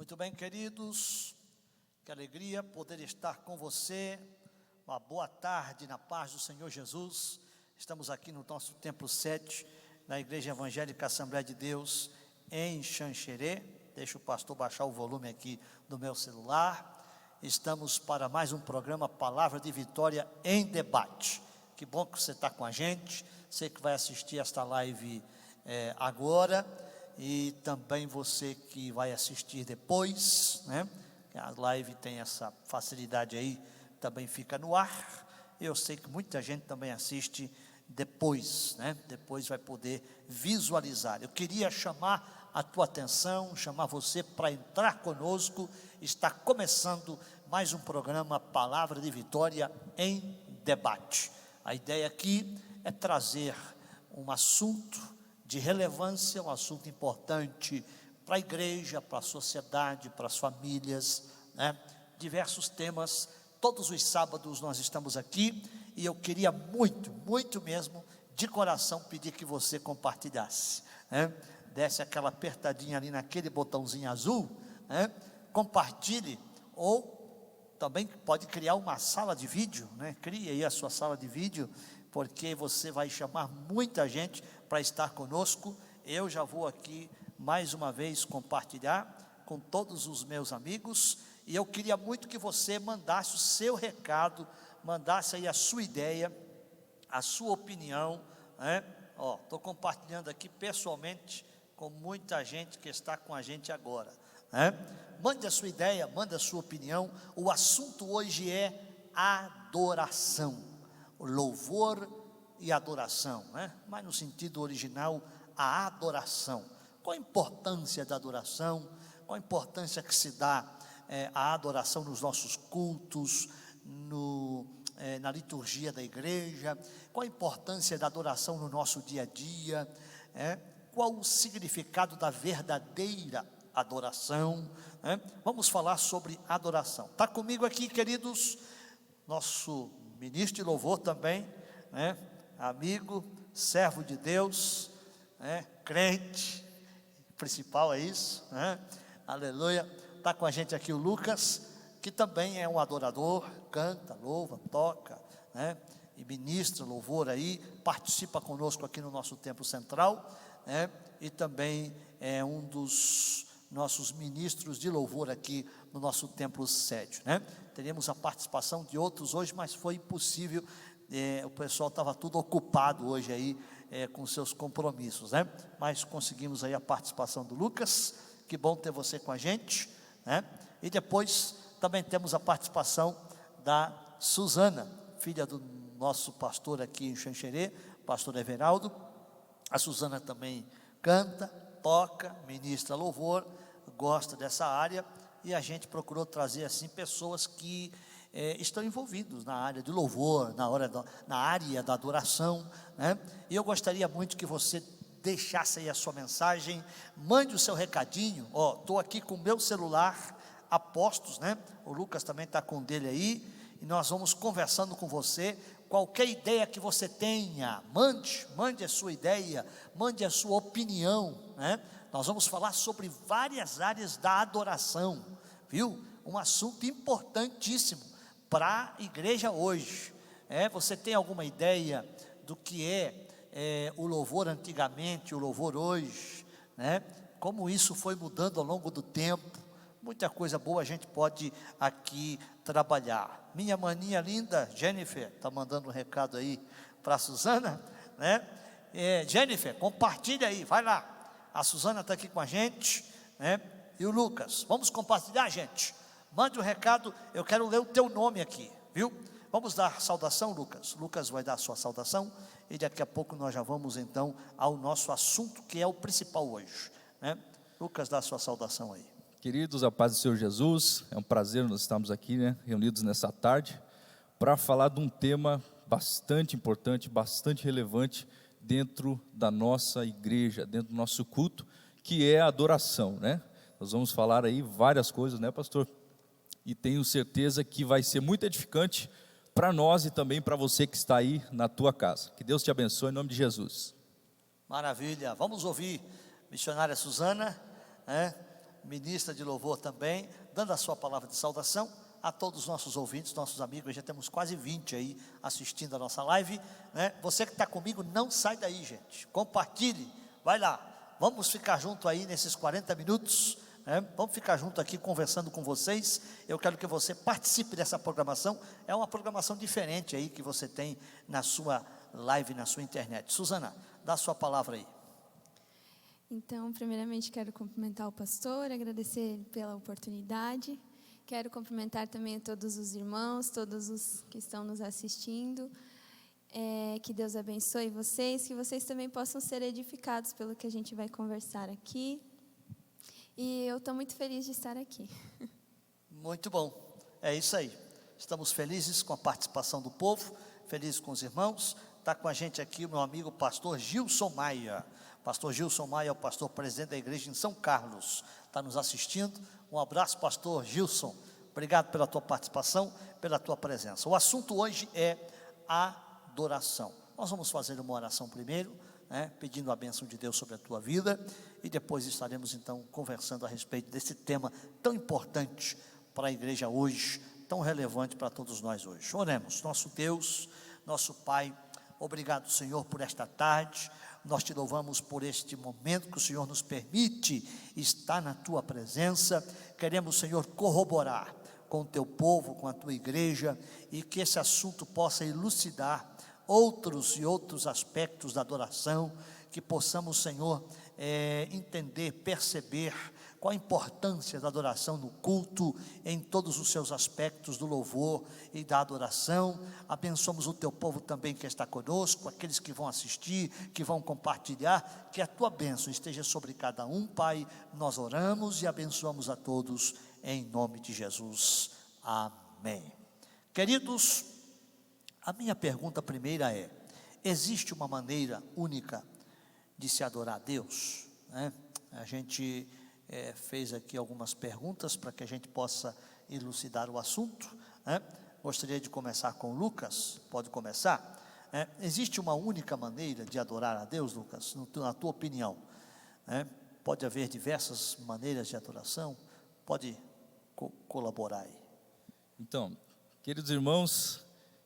Muito bem, queridos, que alegria poder estar com você. Uma boa tarde na paz do Senhor Jesus. Estamos aqui no nosso Templo 7, na Igreja Evangélica Assembleia de Deus, em Xanxerê. Deixa o pastor baixar o volume aqui do meu celular. Estamos para mais um programa Palavra de Vitória em Debate. Que bom que você está com a gente. Você que vai assistir esta live agora, e também você que vai assistir depois, né? A live tem essa facilidade aí, também fica no ar. Eu sei que muita gente também assiste depois, né? Depois vai poder visualizar. Eu queria chamar a tua atenção, chamar você para entrar conosco. Está começando mais um programa Palavra de Vitória em Debate. A ideia aqui é trazer um assunto de relevância, um assunto importante para a igreja, para a sociedade, para as famílias, né? Diversos temas. Todos os sábados nós estamos aqui, e eu queria muito mesmo, de coração, pedir que você compartilhasse, né? Desse aquela apertadinha ali naquele botãozinho azul, né? Compartilhe, ou também pode criar uma sala de vídeo, né? Crie aí a sua sala de vídeo, porque você vai chamar muita gente para estar conosco. Eu já vou aqui mais uma vez compartilhar com todos os meus amigos, e eu queria muito que você mandasse o seu recado, mandasse aí a sua ideia, a sua opinião, né? Estou compartilhando aqui pessoalmente com muita gente que está com a gente agora, né? Mande a sua ideia, mande a sua opinião. O assunto hoje é adoração, louvor e adoração, né? Mas no sentido original, a adoração. Qual a importância da adoração? Qual a importância que se dá à adoração nos nossos cultos, na liturgia da igreja? Qual a importância da adoração no nosso dia a dia? Qual o significado da verdadeira adoração? Vamos falar sobre adoração. Está comigo aqui, queridos, nosso ministro de louvor também, né? Amigo, servo de Deus, né? Crente, principal é isso, né? Aleluia. Está com a gente aqui o Lucas, que também é um adorador, canta, louva, toca, né? E ministra louvor aí, participa conosco aqui no nosso templo central, né? E também é um dos nossos ministros de louvor aqui no nosso templo sede, né? Teríamos a participação de outros hoje, mas foi impossível. O pessoal estava tudo ocupado hoje aí com seus compromissos, né? Mas conseguimos aí a participação do Lucas. Que bom ter você com a gente, né? E depois também temos a participação da Suzana, filha do nosso pastor aqui em Xanxerê, pastor Everaldo. A Suzana também canta, toca, ministra louvor, gosta dessa área, e a gente procurou trazer assim pessoas que estão envolvidos na área de louvor, na área da adoração, né? E eu gostaria muito que você deixasse aí a sua mensagem, mande o seu recadinho. Estou aqui com o meu celular a postos, né? O Lucas também está com o dele aí, e nós vamos conversando com você. Qualquer ideia que você tenha, mande a sua ideia, mande a sua opinião, né? Nós vamos falar sobre várias áreas da adoração, viu? Um assunto importantíssimo para a igreja hoje. Você tem alguma ideia do que é o louvor antigamente, o louvor hoje, né? Como isso foi mudando ao longo do tempo? Muita coisa boa a gente pode aqui trabalhar. Minha maninha linda, Jennifer, está mandando um recado aí para a Suzana, né? Jennifer, compartilha aí, vai lá. A Suzana está aqui com a gente, né? E o Lucas, vamos compartilhar, gente. Mande um recado, eu quero ler o teu nome aqui, viu? Vamos dar saudação, Lucas. Lucas vai dar a sua saudação, e daqui a pouco nós já vamos então ao nosso assunto, que é o principal hoje, né? Lucas, dá a sua saudação aí. Queridos, a paz do Senhor Jesus, é um prazer nós estarmos aqui, né, reunidos nessa tarde, para falar de um tema bastante importante, bastante relevante dentro da nossa igreja, dentro do nosso culto, que é a adoração, né? Nós vamos falar aí várias coisas, né, pastor? E tenho certeza que vai ser muito edificante para nós e também para você que está aí na tua casa. Que Deus te abençoe em nome de Jesus. Maravilha. Vamos ouvir missionária Suzana, né? ministra de louvor também, dando a sua palavra de saudação a todos os nossos ouvintes, nossos amigos. Já temos quase 20 aí assistindo a nossa live, né? Você que está comigo, não sai daí, gente, compartilhe, vai lá, vamos ficar junto aí nesses 40 minutos, né? Vamos ficar junto aqui conversando com vocês. Eu quero que você participe dessa programação, é uma programação diferente aí que você tem na sua live, na sua internet. Suzana, dá a sua palavra aí. Então, primeiramente, quero cumprimentar o pastor, agradecer pela oportunidade. Quero cumprimentar também a todos os irmãos, todos os que estão nos assistindo. Que Deus abençoe vocês, que vocês também possam ser edificados pelo que a gente vai conversar aqui. E eu estou muito feliz de estar aqui. Muito bom, é isso aí. Estamos felizes com a participação do povo, felizes com os irmãos. Está com a gente aqui o meu amigo pastor Gilson Maia. Pastor Gilson Maia é o pastor presidente da igreja em São Carlos, está nos assistindo. Um abraço, pastor Gilson, obrigado pela tua participação, pela tua presença. O assunto hoje é adoração. Nós vamos fazer uma oração primeiro, né, pedindo a bênção de Deus sobre a tua vida, e depois estaremos então conversando a respeito desse tema tão importante para a igreja hoje, tão relevante para todos nós hoje. Oremos. Nosso Deus, nosso Pai, obrigado, Senhor, por esta tarde. Nós te louvamos por este momento que o Senhor nos permite estar na tua presença. Queremos, Senhor, corroborar com o teu povo, com a tua igreja, e que esse assunto possa elucidar outros e outros aspectos da adoração, que possamos, Senhor, entender, perceber qual a importância da adoração no culto, em todos os seus aspectos do louvor e da adoração. Abençoamos o teu povo também que está conosco, aqueles que vão assistir, que vão compartilhar, que a tua bênção esteja sobre cada um, Pai. Nós oramos e abençoamos a todos, em nome de Jesus, amém. Queridos, a minha pergunta primeira é: existe uma maneira única de se adorar a Deus? A gente fez aqui algumas perguntas para que a gente possa elucidar o assunto, Gostaria de começar com Lucas. Pode começar? Existe uma única maneira de adorar a Deus, Lucas, na tua opinião? Pode haver diversas maneiras de adoração? Pode colaborar aí. Então, queridos irmãos,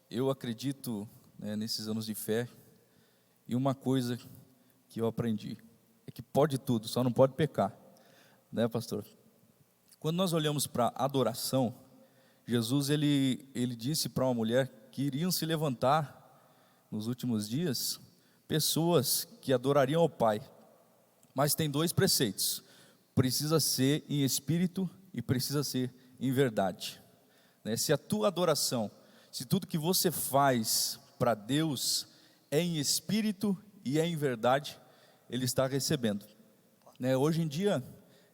eu acredito, nesses anos de fé, e uma coisa que eu aprendi é que pode tudo, só não pode pecar, né, pastor? Quando nós olhamos para a adoração, Jesus ele disse para uma mulher que iriam se levantar nos últimos dias pessoas que adorariam ao Pai, mas tem dois preceitos: precisa ser em espírito e precisa ser em verdade, né? Se a tua adoração, se tudo que você faz para Deus é em espírito e é em verdade, Ele está recebendo, né? Hoje em dia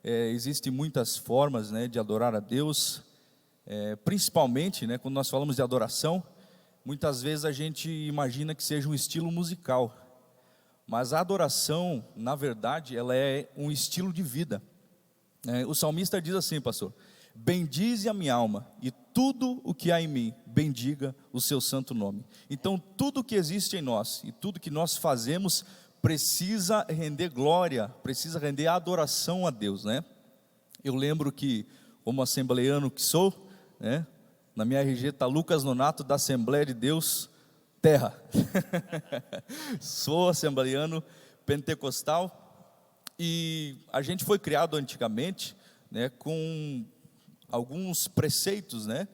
existem muitas formas, né, de adorar a Deus, principalmente, né, quando nós falamos de adoração, muitas vezes a gente imagina que seja um estilo musical, mas a adoração, na verdade, ela é um estilo de vida. O salmista diz assim, pastor: bendize a minha alma e tudo o que há em mim, bendiga o seu santo nome. Então tudo que existe em nós e tudo que nós fazemos precisa render glória, precisa render adoração a Deus, né? Eu lembro que, como assembleiano que sou, né, na minha RG está Lucas Nonato, da Assembleia de Deus Terra. Sou assembleiano pentecostal, e a gente foi criado antigamente, né, com alguns preceitos, né,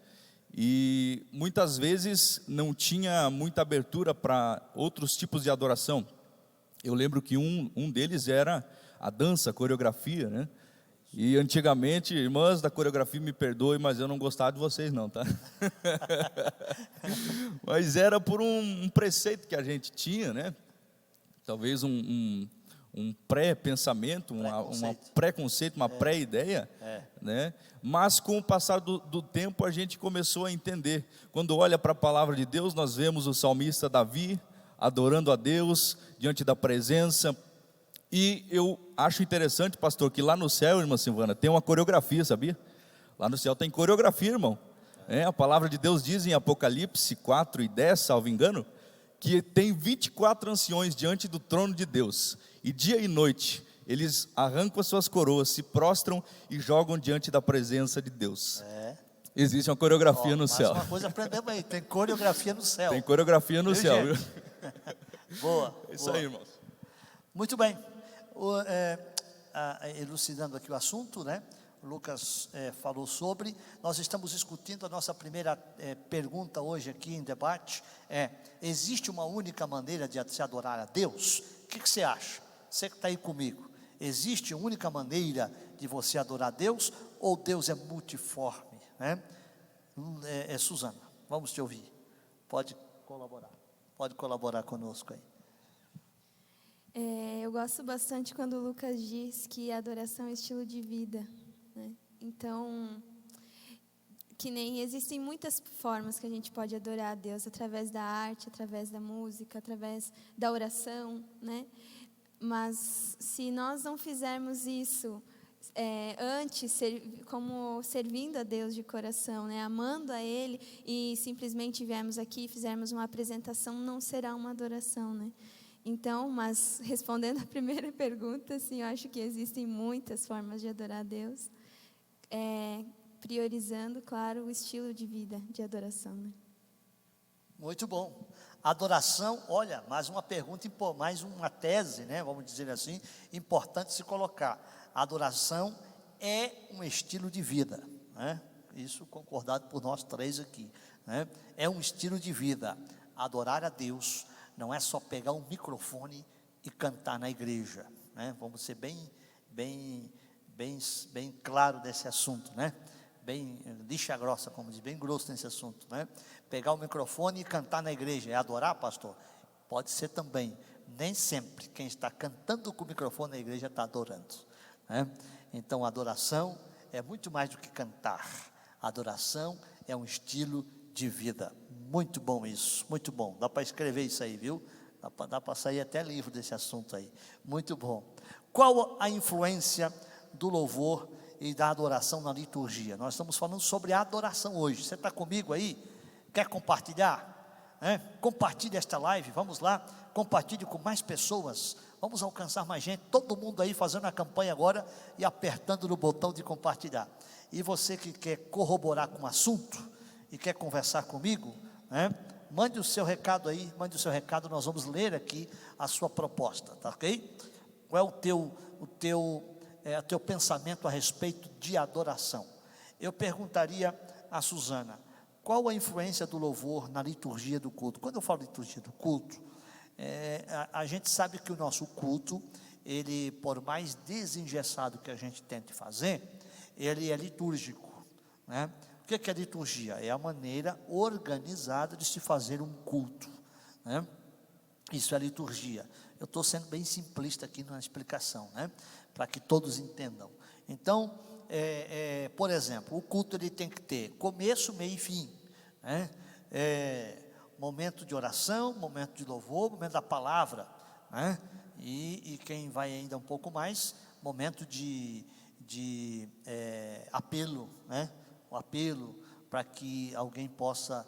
e muitas vezes não tinha muita abertura para outros tipos de adoração. Eu lembro que um deles era a dança, a coreografia, né? E antigamente, irmãs da coreografia, me perdoem, mas eu não gostava de vocês não, tá? Mas era por um preceito que a gente tinha, né? Talvez um pré-pensamento, um preconceito, uma pré-ideia, né? Mas com o passar do tempo a gente começou a entender. Quando olha para a palavra de Deus, nós vemos o salmista Davi adorando a Deus diante da presença. E eu acho interessante, pastor, que lá no céu, irmã Silvana, tem uma coreografia, sabia? Lá no céu tem coreografia, irmão. A palavra de Deus diz em Apocalipse 4:10, salvo engano, que tem 24 anciões diante do trono de Deus, e dia e noite eles arrancam as suas coroas, se prostram e jogam diante da presença de Deus. Existe uma coreografia no céu. Mais uma coisa aprendemos aí, tem coreografia no céu. Tem coreografia no céu. Gente? Boa. É isso boa. aí, irmãos. Muito bem. Elucidando aqui o assunto, né? O Lucas falou sobre. Nós estamos discutindo a nossa primeira pergunta hoje aqui em debate. Existe uma única maneira de se adorar a Deus? O que você acha? Você que está aí comigo. Existe uma única maneira de você adorar a Deus? Ou Deus é multiforme? Né? Suzana, vamos te ouvir. Pode colaborar conosco aí. Eu gosto bastante quando o Lucas diz que a adoração é estilo de vida, né? Então, que nem existem muitas formas que a gente pode adorar a Deus, através da arte, através da música, através da oração, né? Mas se nós não fizermos isso antes, como servindo a Deus de coração, né? Amando a Ele, e simplesmente viemos aqui e fizermos uma apresentação, não será uma adoração, né? Então, mas respondendo a primeira pergunta, sim, eu acho que existem muitas formas de adorar a Deus, priorizando, claro, o estilo de vida de adoração, né? Muito bom. Adoração, olha, mais uma pergunta, mais uma tese, né? Vamos dizer assim, importante se colocar. Adoração é um estilo de vida, né? Isso concordado por nós três aqui, né? É um estilo de vida. Adorar a Deus não é só pegar um microfone e cantar na igreja, né? Vamos ser bem claro desse assunto, né? Bem lixa grossa, como diz, bem grosso nesse assunto, né? Pegar o microfone e cantar na igreja é adorar, pastor? Pode ser também. Nem sempre quem está cantando com o microfone na igreja está adorando, né? Então, a adoração é muito mais do que cantar. A adoração é um estilo de vida. Muito bom isso, muito bom. Dá para escrever isso aí, viu? Dá para sair até livro desse assunto aí. Muito bom. Qual a influência do louvor e da adoração na liturgia? Nós estamos falando sobre a adoração hoje. Você está comigo aí? Quer compartilhar? Compartilhe esta live, vamos lá. Compartilhe com mais pessoas. Vamos alcançar mais gente. Todo mundo aí fazendo a campanha agora e apertando no botão de compartilhar. E você que quer corroborar com o assunto e quer conversar comigo, mande o seu recado aí, nós vamos ler aqui a sua proposta, tá ok? Qual é o teu pensamento a respeito de adoração? Eu perguntaria a Suzana, qual a influência do louvor na liturgia do culto? Quando eu falo liturgia do culto, a gente sabe que o nosso culto, ele, por mais desengessado que a gente tente fazer, ele é litúrgico, né? O que é liturgia? É a maneira organizada de se fazer um culto, né? Isso é liturgia. Eu estou sendo bem simplista aqui na explicação, né? Para que todos entendam. Então, por exemplo, o culto ele tem que ter começo, meio e fim, né? Momento de oração, momento de louvor, momento da palavra, né? E quem vai ainda um pouco mais, momento de apelo, né? O apelo para que alguém possa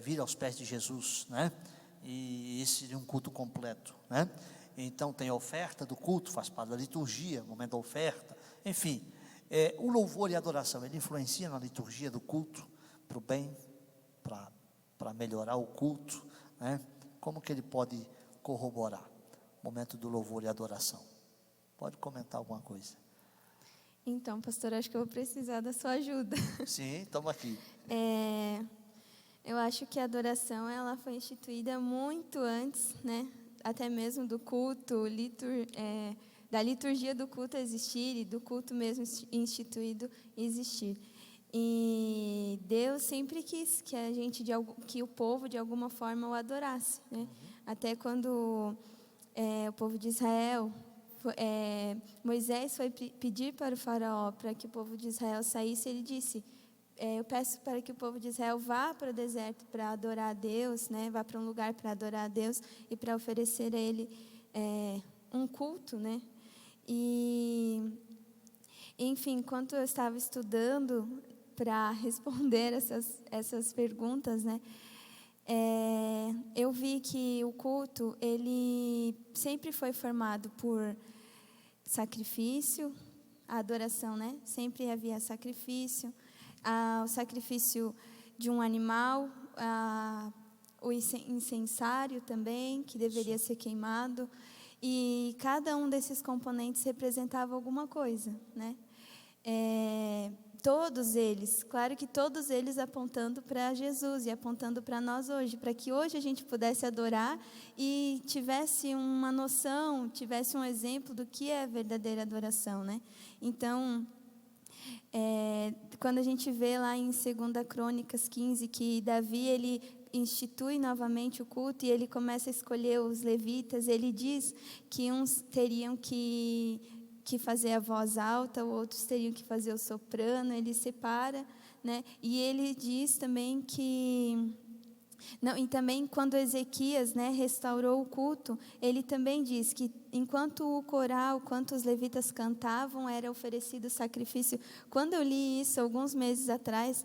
vir aos pés de Jesus, né? E esse seria um culto completo, né? Então tem a oferta do culto, faz parte da liturgia, momento da oferta, enfim, o louvor e a adoração, ele influencia na liturgia do culto, para o bem, para melhorar o culto, né? Como que ele pode corroborar o momento do louvor e adoração? Pode comentar alguma coisa? Então, pastor, acho que eu vou precisar da sua ajuda. Sim, estamos aqui. Eu acho que a adoração, ela foi instituída muito antes, né? Até mesmo do culto, da liturgia do culto existir e do culto mesmo instituído existir. E Deus sempre quis que que o povo de alguma forma o adorasse, né? Até quando o povo de Israel, Moisés foi pedir para o faraó para que o povo de Israel saísse, ele disse: eu peço para que o povo de Israel vá para o deserto para adorar a Deus, né? Vá para um lugar para adorar a Deus e para oferecer a Ele um culto, né? E, enfim, enquanto eu estava estudando para responder essas perguntas, né? Eu vi que o culto, ele sempre foi formado por sacrifício, a adoração, né? Sempre havia sacrifício, o sacrifício de um animal, o incensário também, que deveria ser queimado, e cada um desses componentes representava alguma coisa, né? Todos eles, claro que todos eles apontando para Jesus e apontando para nós hoje, para que hoje a gente pudesse adorar e tivesse uma noção, tivesse um exemplo do que é a verdadeira adoração, né? Então, quando a gente vê lá em 2 Crônicas 15, que Davi, ele institui novamente o culto e ele começa a escolher os levitas, ele diz que uns teriam que fazer a voz alta, outros teriam que fazer o soprano, ele separa, né? E ele diz também que... Não, e também quando Ezequias, né, restaurou o culto, ele também diz que enquanto o coral, enquanto os levitas cantavam, era oferecido sacrifício. Quando eu li isso alguns meses atrás,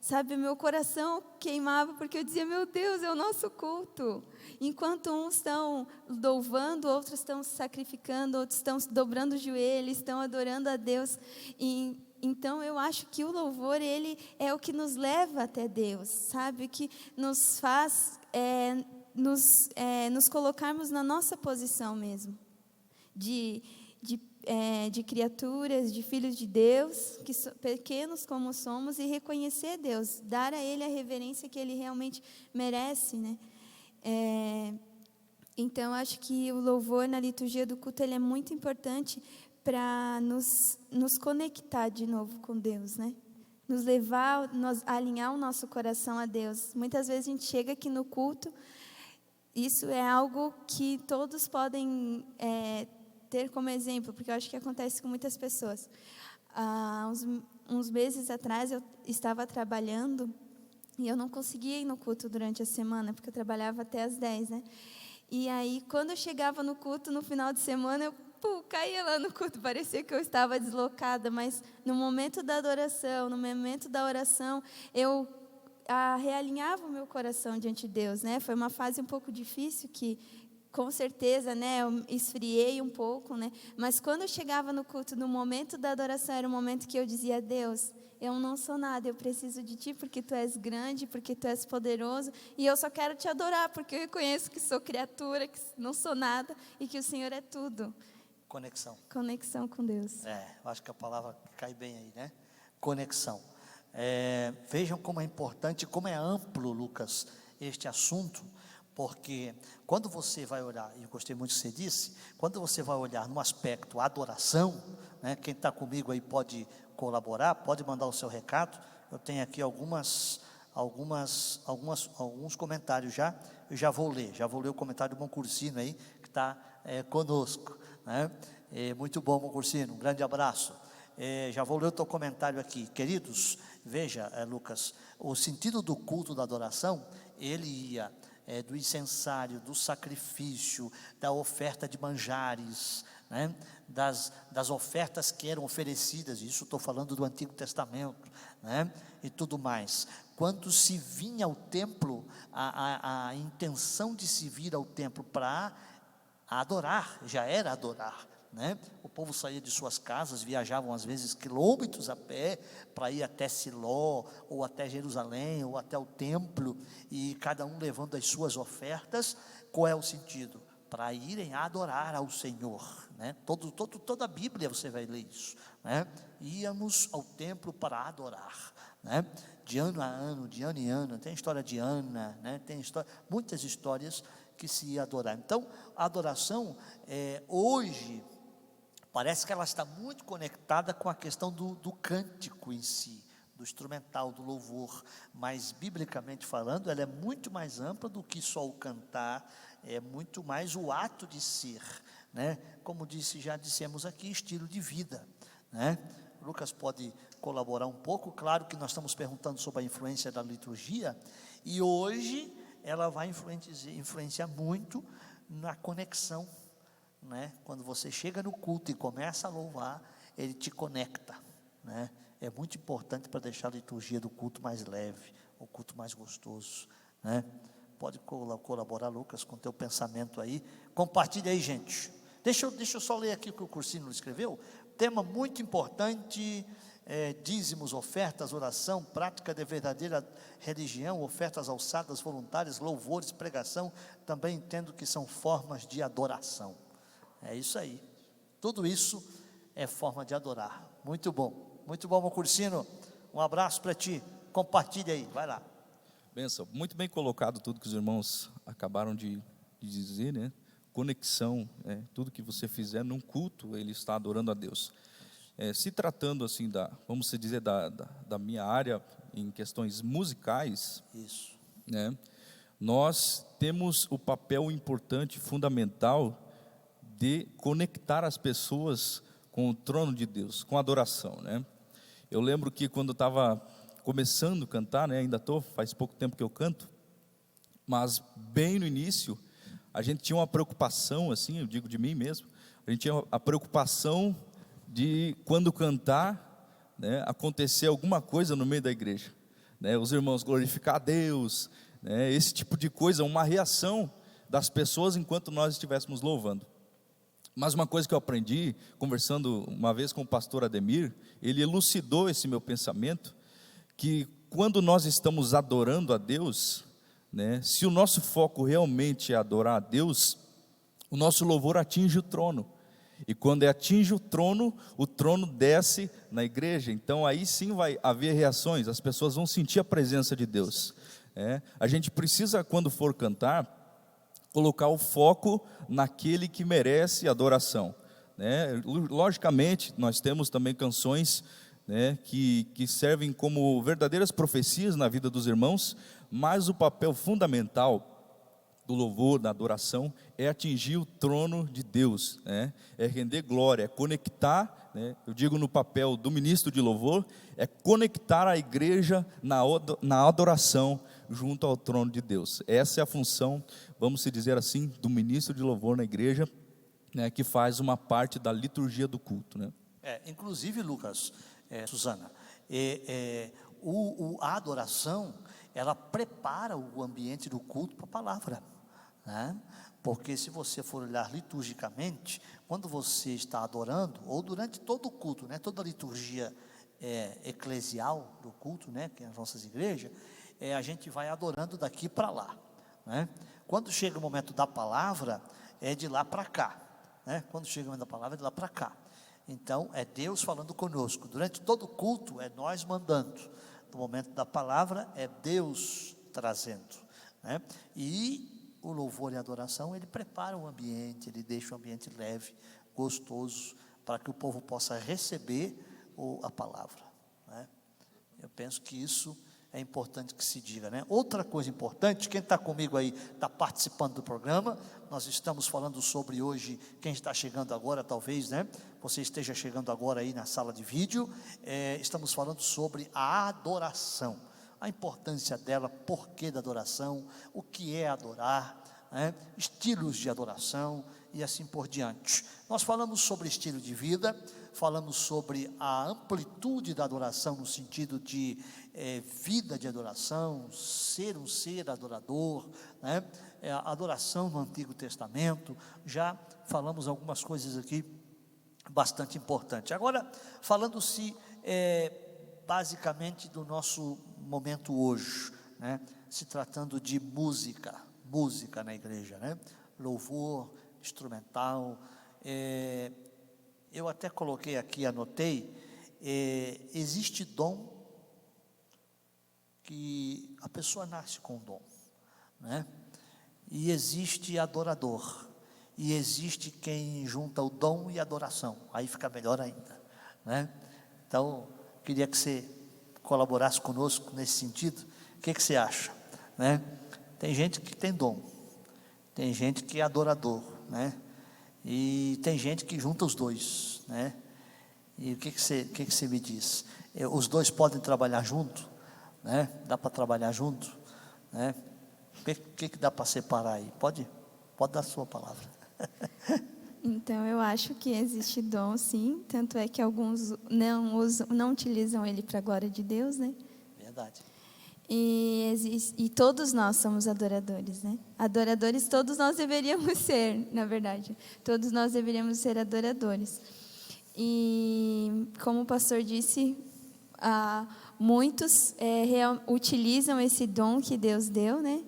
sabe, meu coração queimava, porque eu dizia, meu Deus, é o nosso culto. Enquanto uns estão louvando, outros estão sacrificando, outros estão dobrando o joelho, estão adorando a Deus. Então, eu acho que o louvor, ele é o que nos leva até Deus, sabe? O que nos faz nos colocarmos na nossa posição mesmo, de criaturas, de filhos de Deus, pequenos como somos, e reconhecer Deus, dar a Ele a reverência que Ele realmente merece, né? Então, acho que o louvor na liturgia do culto, ele é muito importante para nos conectar de novo com Deus, né? Nos levar, alinhar o nosso coração a Deus. Muitas vezes a gente chega aqui no culto, isso é algo que todos podem ter como exemplo, porque eu acho que acontece com muitas pessoas. Uns meses atrás eu estava trabalhando e eu não conseguia ir no culto durante a semana, porque eu trabalhava até às 10, né? E aí, quando eu chegava no culto, no final de semana, eu caía lá no culto, parecia que eu estava deslocada, mas no momento da adoração, no momento da oração, eu realinhava o meu coração diante de Deus, né? Foi uma fase um pouco difícil que, com certeza, né, eu esfriei um pouco, né? Mas quando eu chegava no culto, no momento da adoração, era o momento que eu dizia, Deus, eu não sou nada, eu preciso de Ti, porque Tu és grande, porque Tu és poderoso, e eu só quero Te adorar, porque eu reconheço que sou criatura, que não sou nada, e que o Senhor é tudo. Conexão com Deus. Eu acho que a palavra cai bem aí, né? Conexão. Vejam como é importante, como é amplo, Lucas, este assunto, porque quando você vai olhar, e eu gostei muito do que você disse, quando você vai olhar no aspecto adoração, né, quem está comigo aí pode colaborar, pode mandar o seu recado. Eu tenho aqui alguns comentários já, eu já vou ler o comentário do Moncursino aí, que está conosco, né? Muito bom, Moncursino, um grande abraço. Já vou ler o teu comentário aqui. Queridos, veja, Lucas, o sentido do culto da adoração, ele ia do incensário, do sacrifício, da oferta de manjares, né? das ofertas que eram oferecidas, isso estou falando do Antigo Testamento, né? E tudo mais. Quando se vinha ao templo, a intenção de se vir ao templo para adorar, já era adorar, né? O povo saía de suas casas, viajavam às vezes quilômetros a pé para ir até Siló, ou até Jerusalém, ou até o templo, e cada um levando as suas ofertas. Qual é o sentido? Para irem adorar ao Senhor, né? Toda a Bíblia você vai ler isso, né? Íamos ao templo para adorar, né? De ano a ano, de ano em ano. Tem a história de Ana, né? Tem muitas histórias que se ia adorar. Então, a adoração, hoje, parece que ela está muito conectada com a questão do cântico em si, do instrumental, do louvor, mas, biblicamente falando, ela é muito mais ampla do que só o cantar, é muito mais o ato de ser, né? Como já dissemos aqui, estilo de vida, né? Lucas pode colaborar um pouco. Claro que nós estamos perguntando sobre a influência da liturgia, e hoje ela vai influenciar muito na conexão, né? Quando você chega no culto e começa a louvar, ele te conecta, né? É muito importante para deixar a liturgia do culto mais leve, o culto mais gostoso, né? Pode colaborar, Lucas, com o teu pensamento aí. Compartilha aí, gente. Deixa eu só ler aqui o que o Cursino escreveu. Tema muito importante, dízimos, ofertas, oração, prática de verdadeira religião, ofertas alçadas, voluntárias, louvores, pregação, também entendo que são formas de adoração. É isso aí, tudo isso é forma de adorar. Muito bom, meu Cursino, um abraço para ti, compartilha aí, vai lá. Benção, muito bem colocado tudo que os irmãos acabaram de dizer, né? Conexão, tudo que você fizer num culto, ele está adorando a Deus. Se tratando assim vamos dizer, da minha área em questões musicais, isso, né? Nós temos o papel importante, fundamental, de conectar as pessoas com o trono de Deus, com a adoração, né? Eu lembro que quando eu estava começando a cantar, né? Ainda faz pouco tempo que eu canto, mas bem no início, a gente tinha uma preocupação, assim, eu digo de mim mesmo, a gente tinha a preocupação de, quando cantar, né, acontecer alguma coisa no meio da igreja, né, os irmãos glorificar a Deus, né, esse tipo de coisa, uma reação das pessoas enquanto nós estivéssemos louvando. Mas uma coisa que eu aprendi, conversando uma vez com o pastor Ademir, ele elucidou esse meu pensamento, que quando nós estamos adorando a Deus, né, se o nosso foco realmente é adorar a Deus, o nosso louvor atinge o trono, e quando atinge o trono desce na igreja, então aí sim vai haver reações, as pessoas vão sentir a presença de Deus. A gente precisa, quando for cantar, colocar o foco naquele que merece adoração, né? Logicamente, nós temos também canções, né, que servem como verdadeiras profecias na vida dos irmãos, mas o papel fundamental do louvor, da adoração, é atingir o trono de Deus, né? É render glória, é conectar, né? Eu digo no papel do ministro de louvor, é conectar a igreja na adoração junto ao trono de Deus. Essa é a função, vamos dizer assim, do ministro de louvor na igreja, né, que faz uma parte da liturgia do culto, né? Inclusive, Lucas, Suzana, a adoração, ela prepara o ambiente do culto para a palavra, né? Porque se você for olhar liturgicamente, quando você está adorando, ou durante todo o culto, né, toda a liturgia eclesial do culto, né, que é as nossas igrejas, a gente vai adorando daqui para lá, né? Quando chega o momento da palavra, é de lá para cá, né? Quando chega o momento da palavra, é de lá para cá. Então, é Deus falando conosco. Durante todo o culto, é nós mandando. No momento da palavra, é Deus trazendo, né? E o louvor e a adoração, ele prepara o ambiente, ele deixa o ambiente leve, gostoso, para que o povo possa receber a palavra, né? Eu penso que isso é importante que se diga, né? Outra coisa importante, quem está comigo aí, está participando do programa, nós estamos falando sobre hoje, quem está chegando agora, talvez, né? Você esteja chegando agora aí na sala de vídeo, estamos falando sobre a adoração, a importância dela, porquê da adoração, o que é adorar, né? Estilos de adoração e assim por diante. Nós falamos sobre estilo de vida, falamos sobre a amplitude da adoração no sentido de vida de adoração, ser um ser adorador, né? A adoração no Antigo Testamento, já falamos algumas coisas aqui bastante importantes. Agora, falando-se basicamente do nosso momento hoje, né? Se tratando de música na igreja, né? Louvor, instrumental, eu até coloquei aqui, anotei, existe dom que a pessoa nasce com dom, né? E existe adorador, e existe quem junta o dom e a adoração, aí fica melhor ainda, né? Então, queria que você colaborasse conosco nesse sentido. O que você acha, né? Tem gente que tem dom, tem gente que é adorador, né? E tem gente que junta os dois, né? E o que você me diz? Os dois podem trabalhar junto, né? Dá para trabalhar junto, né? O que dá para separar aí? Pode dar a sua palavra. Então, eu acho que existe dom, sim, tanto é que alguns não utilizam ele para a glória de Deus, né? Verdade. E todos nós somos adoradores, né? Adoradores todos nós deveríamos ser, na verdade. Todos nós deveríamos ser adoradores. E como o pastor disse, muitos utilizam esse dom que Deus deu, né?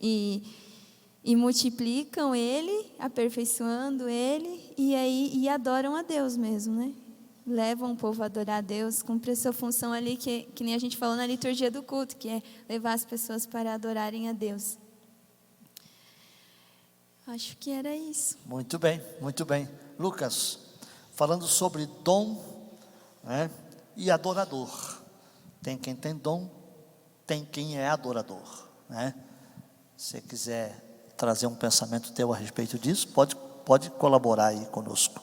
E multiplicam ele, aperfeiçoando ele, e adoram a Deus mesmo, né? Levam o povo a adorar a Deus, cumpre a sua função ali, que nem a gente falou na liturgia do culto, que é levar as pessoas para adorarem a Deus. Acho que era isso. Muito bem, muito bem. Lucas, falando sobre dom, né, e adorador. Tem quem tem dom, tem quem é adorador, né? Se você quiser trazer um pensamento teu a respeito disso, pode colaborar aí conosco.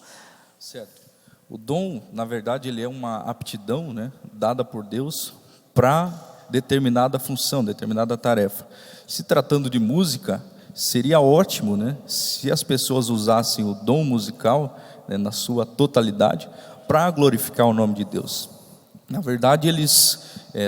Certo. O dom, na verdade, ele é uma aptidão, né, dada por Deus para determinada função, determinada tarefa. Se tratando de música, seria ótimo, né, se as pessoas usassem o dom musical, né, na sua totalidade, para glorificar o nome de Deus. Na verdade, eles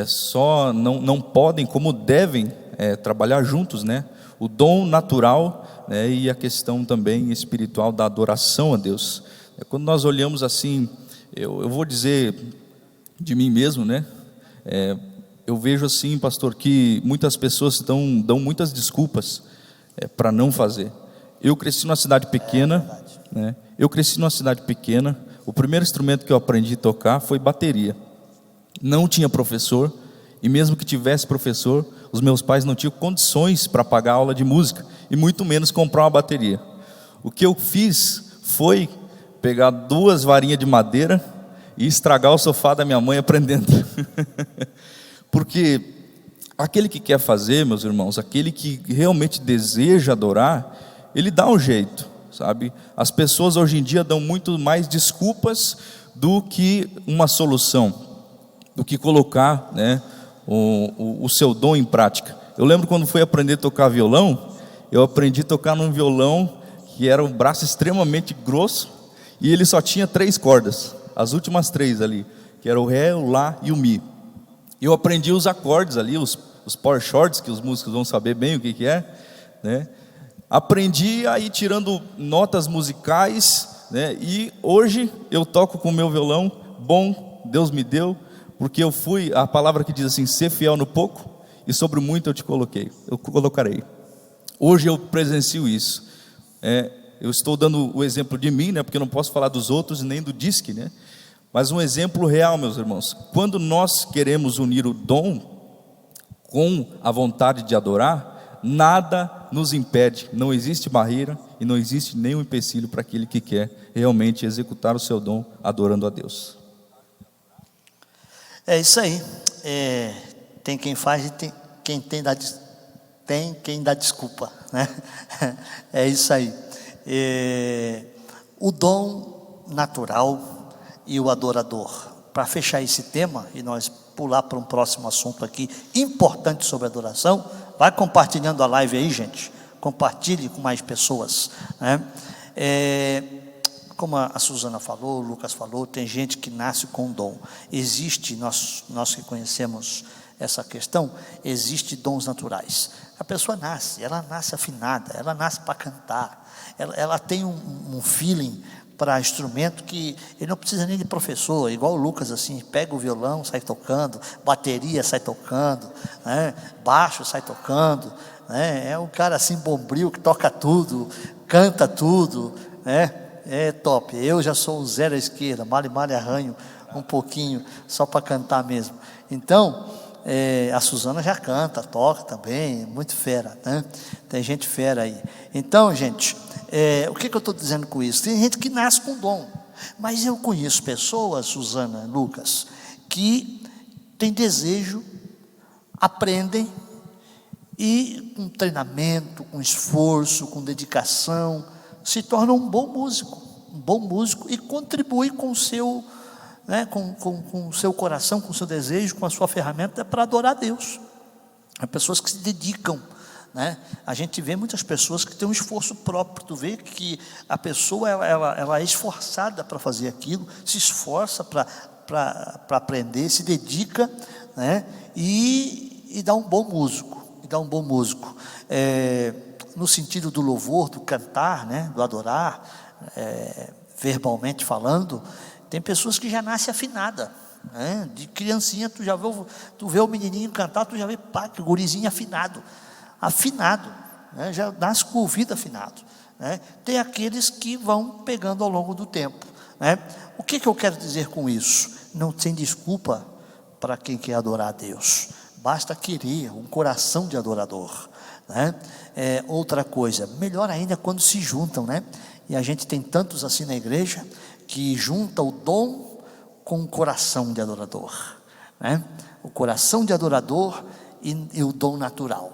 só não podem, como devem, trabalhar juntos, né? O dom natural, né, e a questão também espiritual da adoração a Deus. Quando nós olhamos assim, eu vou dizer de mim mesmo, né? Eu vejo assim, pastor, que muitas pessoas dão muitas desculpas para não fazer. Eu cresci numa cidade pequena, né? O primeiro instrumento que eu aprendi a tocar foi bateria. Não tinha professor, e mesmo que tivesse professor, os meus pais não tinham condições para pagar aula de música, e muito menos comprar uma bateria. O que eu fiz foi pegar 2 varinhas de madeira e estragar o sofá da minha mãe aprendendo. Porque aquele que quer fazer, meus irmãos, aquele que realmente deseja adorar, ele dá um jeito, sabe? As pessoas hoje em dia dão muito mais desculpas do que uma solução, do que colocar, né, o seu dom em prática. Eu lembro quando fui aprender a tocar violão, eu aprendi a tocar num violão que era um braço extremamente grosso, e ele só tinha 3 cordas, as últimas 3 ali, que era o Ré, o Lá e o Mi. Eu aprendi os acordes ali, os power chords, que os músicos vão saber bem o que é, né? Aprendi a ir tirando notas musicais, né? E hoje eu toco com o meu violão, bom, Deus me deu, porque eu fui, a palavra que diz assim, ser fiel no pouco, e sobre o muito eu colocarei. Hoje eu presencio isso. Eu estou dando o exemplo de mim, né, porque eu não posso falar dos outros nem do disque, né? Mas um exemplo real, meus irmãos. Quando nós queremos unir o dom com a vontade de adorar, nada nos impede, não existe barreira e não existe nenhum empecilho para aquele que quer realmente executar o seu dom adorando a Deus. É isso aí. Tem quem faz e tem quem dá desculpa, né? É isso aí. O dom natural e o adorador. Para fechar esse tema e nós pular para um próximo assunto aqui importante sobre adoração, vai compartilhando a live aí, gente. Compartilhe com mais pessoas, né? Como a Suzana falou, o Lucas falou, tem gente que nasce com dom. Existe, nós que conhecemos essa questão, existe dons naturais. A pessoa ela nasce afinada, ela nasce para cantar. Ela tem um feeling para instrumento que ele não precisa nem de professor, igual o Lucas, assim, pega o violão, sai tocando, bateria, sai tocando, né? Baixo, sai tocando, né? É um cara assim, bombril, que toca tudo, canta tudo, né? É top. Eu já sou um zero à esquerda, mal arranho um pouquinho, só para cantar mesmo. Então, a Suzana já canta, toca também, muito fera, né? Tem gente fera aí. Então, gente, o que eu estou dizendo com isso? Tem gente que nasce com dom, mas eu conheço pessoas, Suzana, Lucas, que têm desejo, aprendem, e com treinamento, com esforço, com dedicação, se torna um bom músico e contribui com o seu, né, com o seu coração, com o seu desejo, com a sua ferramenta para adorar a Deus. Há pessoas que se dedicam, né? A gente vê muitas pessoas que têm um esforço próprio. Tu vê que a pessoa ela é esforçada para fazer aquilo, se esforça para aprender, se dedica, né? E e dá um bom músico, no sentido do louvor, do cantar, né, do adorar, verbalmente falando. Tem pessoas que já nascem afinada, né? De criancinha, tu vê o menininho cantar, tu já vê, pá, que gurizinho afinado, né? Já nasce com o ouvido afinado, né? Tem aqueles que vão pegando ao longo do tempo, né? O que eu quero dizer com isso? Não tem desculpa para quem quer adorar a Deus, basta querer um coração de adorador, né? Outra coisa, melhor ainda quando se juntam, né? E a gente tem tantos assim na igreja, que junta o dom com o coração de adorador, né? O coração de adorador e o dom natural.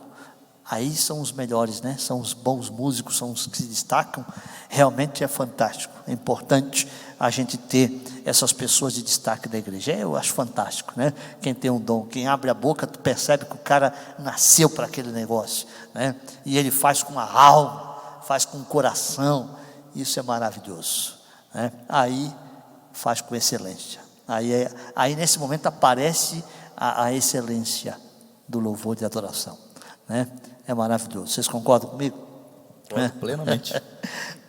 Aí são os melhores, né? São os bons músicos, são os que se destacam. Realmente é fantástico, é importante a gente ter essas pessoas de destaque da igreja. Eu acho fantástico, né? Quem tem um dom, quem abre a boca, tu percebe que o cara nasceu para aquele negócio, né? E ele faz com a alma, faz com o coração. Isso é maravilhoso, né? Aí faz com excelência. Aí nesse momento aparece a excelência do louvor de adoração, né? É maravilhoso. Vocês concordam comigo? Plenamente.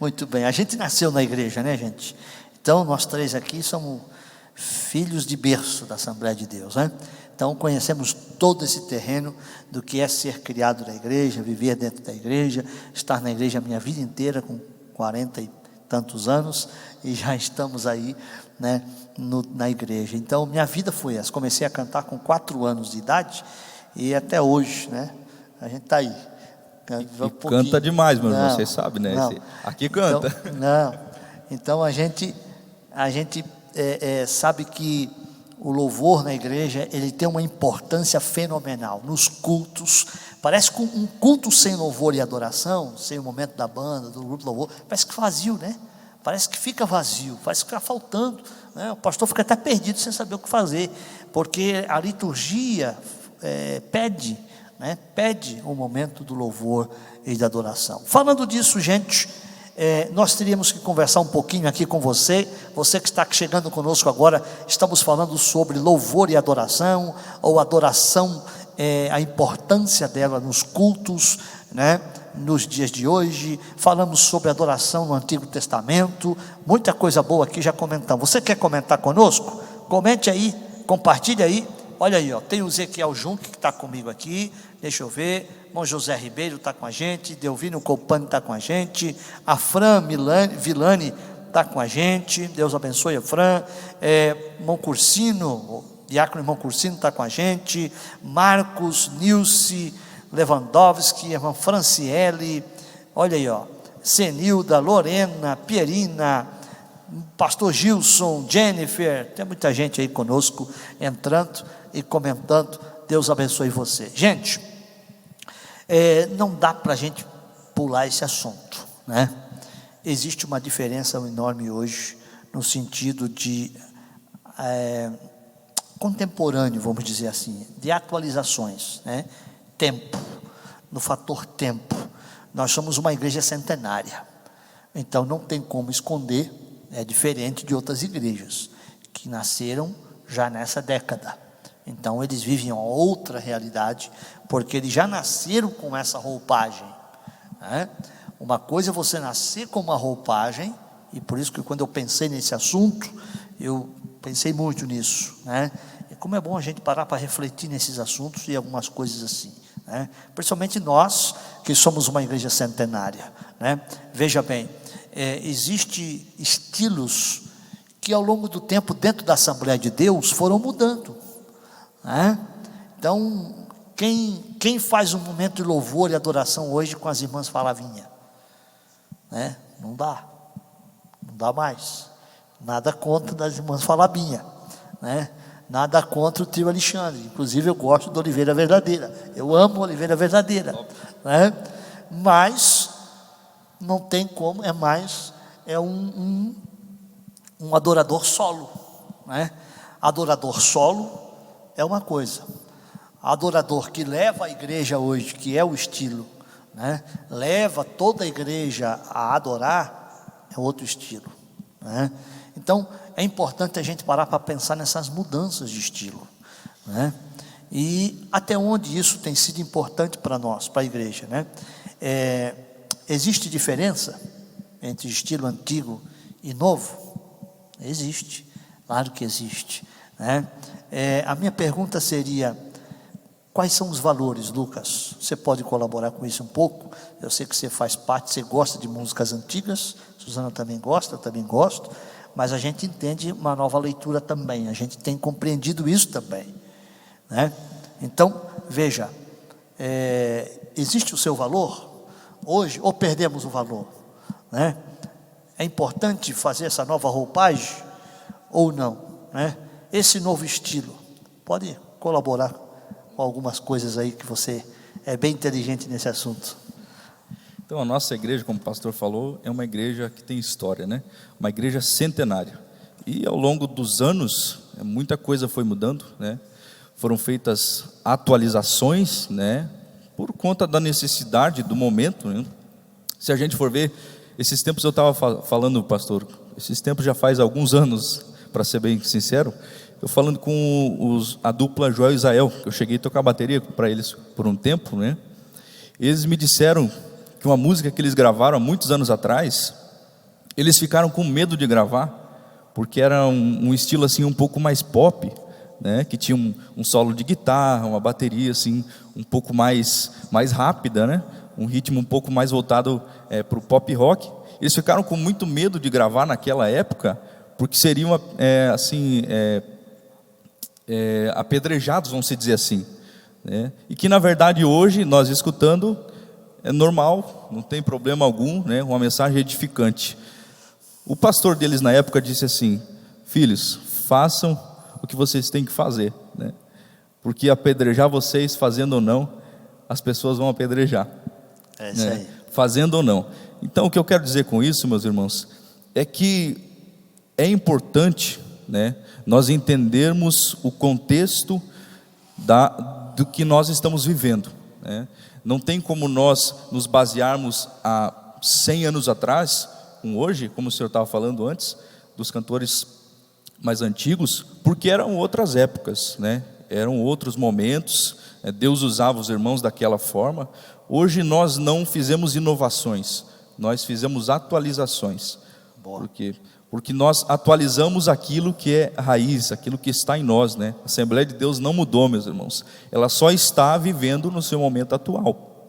Muito bem. A gente nasceu na igreja, né, gente? Então nós três aqui somos filhos de berço da Assembleia de Deus, né? Então conhecemos todo esse terreno do que é ser criado na igreja, viver dentro da igreja, estar na igreja a minha vida inteira, com 40 e tantos anos, e já estamos aí, né, na igreja. Então minha vida foi essa. Comecei a cantar com 4 anos de idade e até hoje, né, a gente está aí. E canta demais, meu irmão, vocês sabem, né? Aqui canta. Então a gente sabe que o louvor na igreja, ele tem uma importância fenomenal. Nos cultos, parece que um culto sem louvor e adoração, sem o momento da banda, do grupo de louvor, parece que vazio, né? Parece que fica vazio, parece que fica faltando, né? O pastor fica até perdido sem saber o que fazer, porque a liturgia pede, né? Pede o momento do louvor e da adoração. Falando disso, gente, nós teríamos que conversar um pouquinho aqui com você que está chegando conosco agora. Estamos falando sobre louvor e adoração, ou adoração, a importância dela nos cultos, né? Nos dias de hoje. Falamos sobre adoração no Antigo Testamento, muita coisa boa aqui já comentamos. Você quer comentar conosco? Comente aí, compartilhe aí. Olha aí, ó, tem o Ezequiel Junque que está comigo aqui, deixa eu ver. Irmão José Ribeiro está com a gente, Delvino Copani está com a gente, a Fran Vilani está com a gente, Deus abençoe a Fran. Irmão Cursino, o diácono irmão Cursino está com a gente, Marcos, Nilce, Lewandowski, irmã Franciele, olha aí, ó, Senilda, Lorena, Pierina, pastor Gilson, Jennifer, tem muita gente aí conosco, entrando e comentando. Deus abençoe você. Gente, não dá para a gente pular esse assunto, né? Existe uma diferença enorme hoje, no sentido de contemporâneo, vamos dizer assim, de atualizações, né? Tempo, no fator tempo. Nós somos uma igreja centenária, então não tem como esconder, é diferente de outras igrejas que nasceram já nessa década. Então eles vivem uma outra realidade, porque eles já nasceram com essa roupagem, né? Uma coisa é você nascer com uma roupagem, e por isso que quando eu pensei nesse assunto, eu pensei muito nisso, né? E como é bom a gente parar para refletir nesses assuntos e algumas coisas assim, né? Principalmente nós que somos uma igreja centenária, né? Veja bem, existem estilos que ao longo do tempo dentro da Assembleia de Deus foram mudando, né? Então quem faz um momento de louvor e adoração hoje com as irmãs Falavinha, né? Não dá mais. Nada contra das irmãs Falabinha, né? Nada contra o trio Alexandre. Inclusive eu gosto do Oliveira Verdadeira, eu amo Oliveira Verdadeira, né? Mas não tem como, um adorador solo, né? Adorador solo é uma coisa, adorador que leva a igreja hoje, que é o estilo, né? Leva toda a igreja a adorar, é outro estilo, né? Então é importante a gente parar para pensar nessas mudanças de estilo, né? E até onde isso tem sido importante para nós, para a igreja, né? Existe diferença entre estilo antigo e novo? Existe, claro que existe, né? A minha pergunta seria: quais são os valores, Lucas? Você pode colaborar com isso um pouco? Eu sei que você faz parte, você gosta de músicas antigas, Suzana também gosta, eu também gosto, mas a gente entende uma nova leitura também, a gente tem compreendido isso também, né? Então, veja, existe o seu valor hoje, ou perdemos o valor, né? É importante fazer essa nova roupagem ou não, né? Esse novo estilo, pode colaborar com algumas coisas aí que você é bem inteligente nesse assunto. Então, a nossa igreja, como o pastor falou, é uma igreja que tem história, né? Uma igreja centenária. E ao longo dos anos, muita coisa foi mudando, né? Foram feitas atualizações, né? Por conta da necessidade do momento, né? Se a gente for ver, esses tempos eu estava falando, pastor, esses tempos já faz alguns anos, para ser bem sincero, eu falando com a dupla Joel e Israel, eu cheguei a tocar bateria para eles por um tempo, né? Eles me disseram que uma música que eles gravaram há muitos anos atrás, eles ficaram com medo de gravar, porque era um estilo assim um pouco mais pop, né? Que tinha um solo de guitarra, uma bateria assim um pouco mais rápida, né? Um ritmo um pouco mais voltado para o pop rock. Eles ficaram com muito medo de gravar naquela época, porque seriam apedrejados, vamos dizer assim, né? E que na verdade hoje, nós escutando, é normal, não tem problema algum, né? Uma mensagem edificante. O pastor deles na época disse assim: filhos, façam o que vocês têm que fazer, né? Porque apedrejar vocês, fazendo ou não, as pessoas vão apedrejar, isso aí. Né? Fazendo ou não. Então, o que eu quero dizer com isso, meus irmãos, é que é importante, né, nós entendermos o contexto do que nós estamos vivendo, né? Não tem como nós nos basearmos há 100 anos atrás, com hoje, como o senhor estava falando antes, dos cantores mais antigos, porque eram outras épocas, né? Eram outros momentos, Deus usava os irmãos daquela forma. Hoje nós não fizemos inovações, nós fizemos atualizações. Por quê? Porque nós atualizamos aquilo que é raiz, aquilo que está em nós, né? A Assembleia de Deus não mudou, meus irmãos, ela só está vivendo no seu momento atual.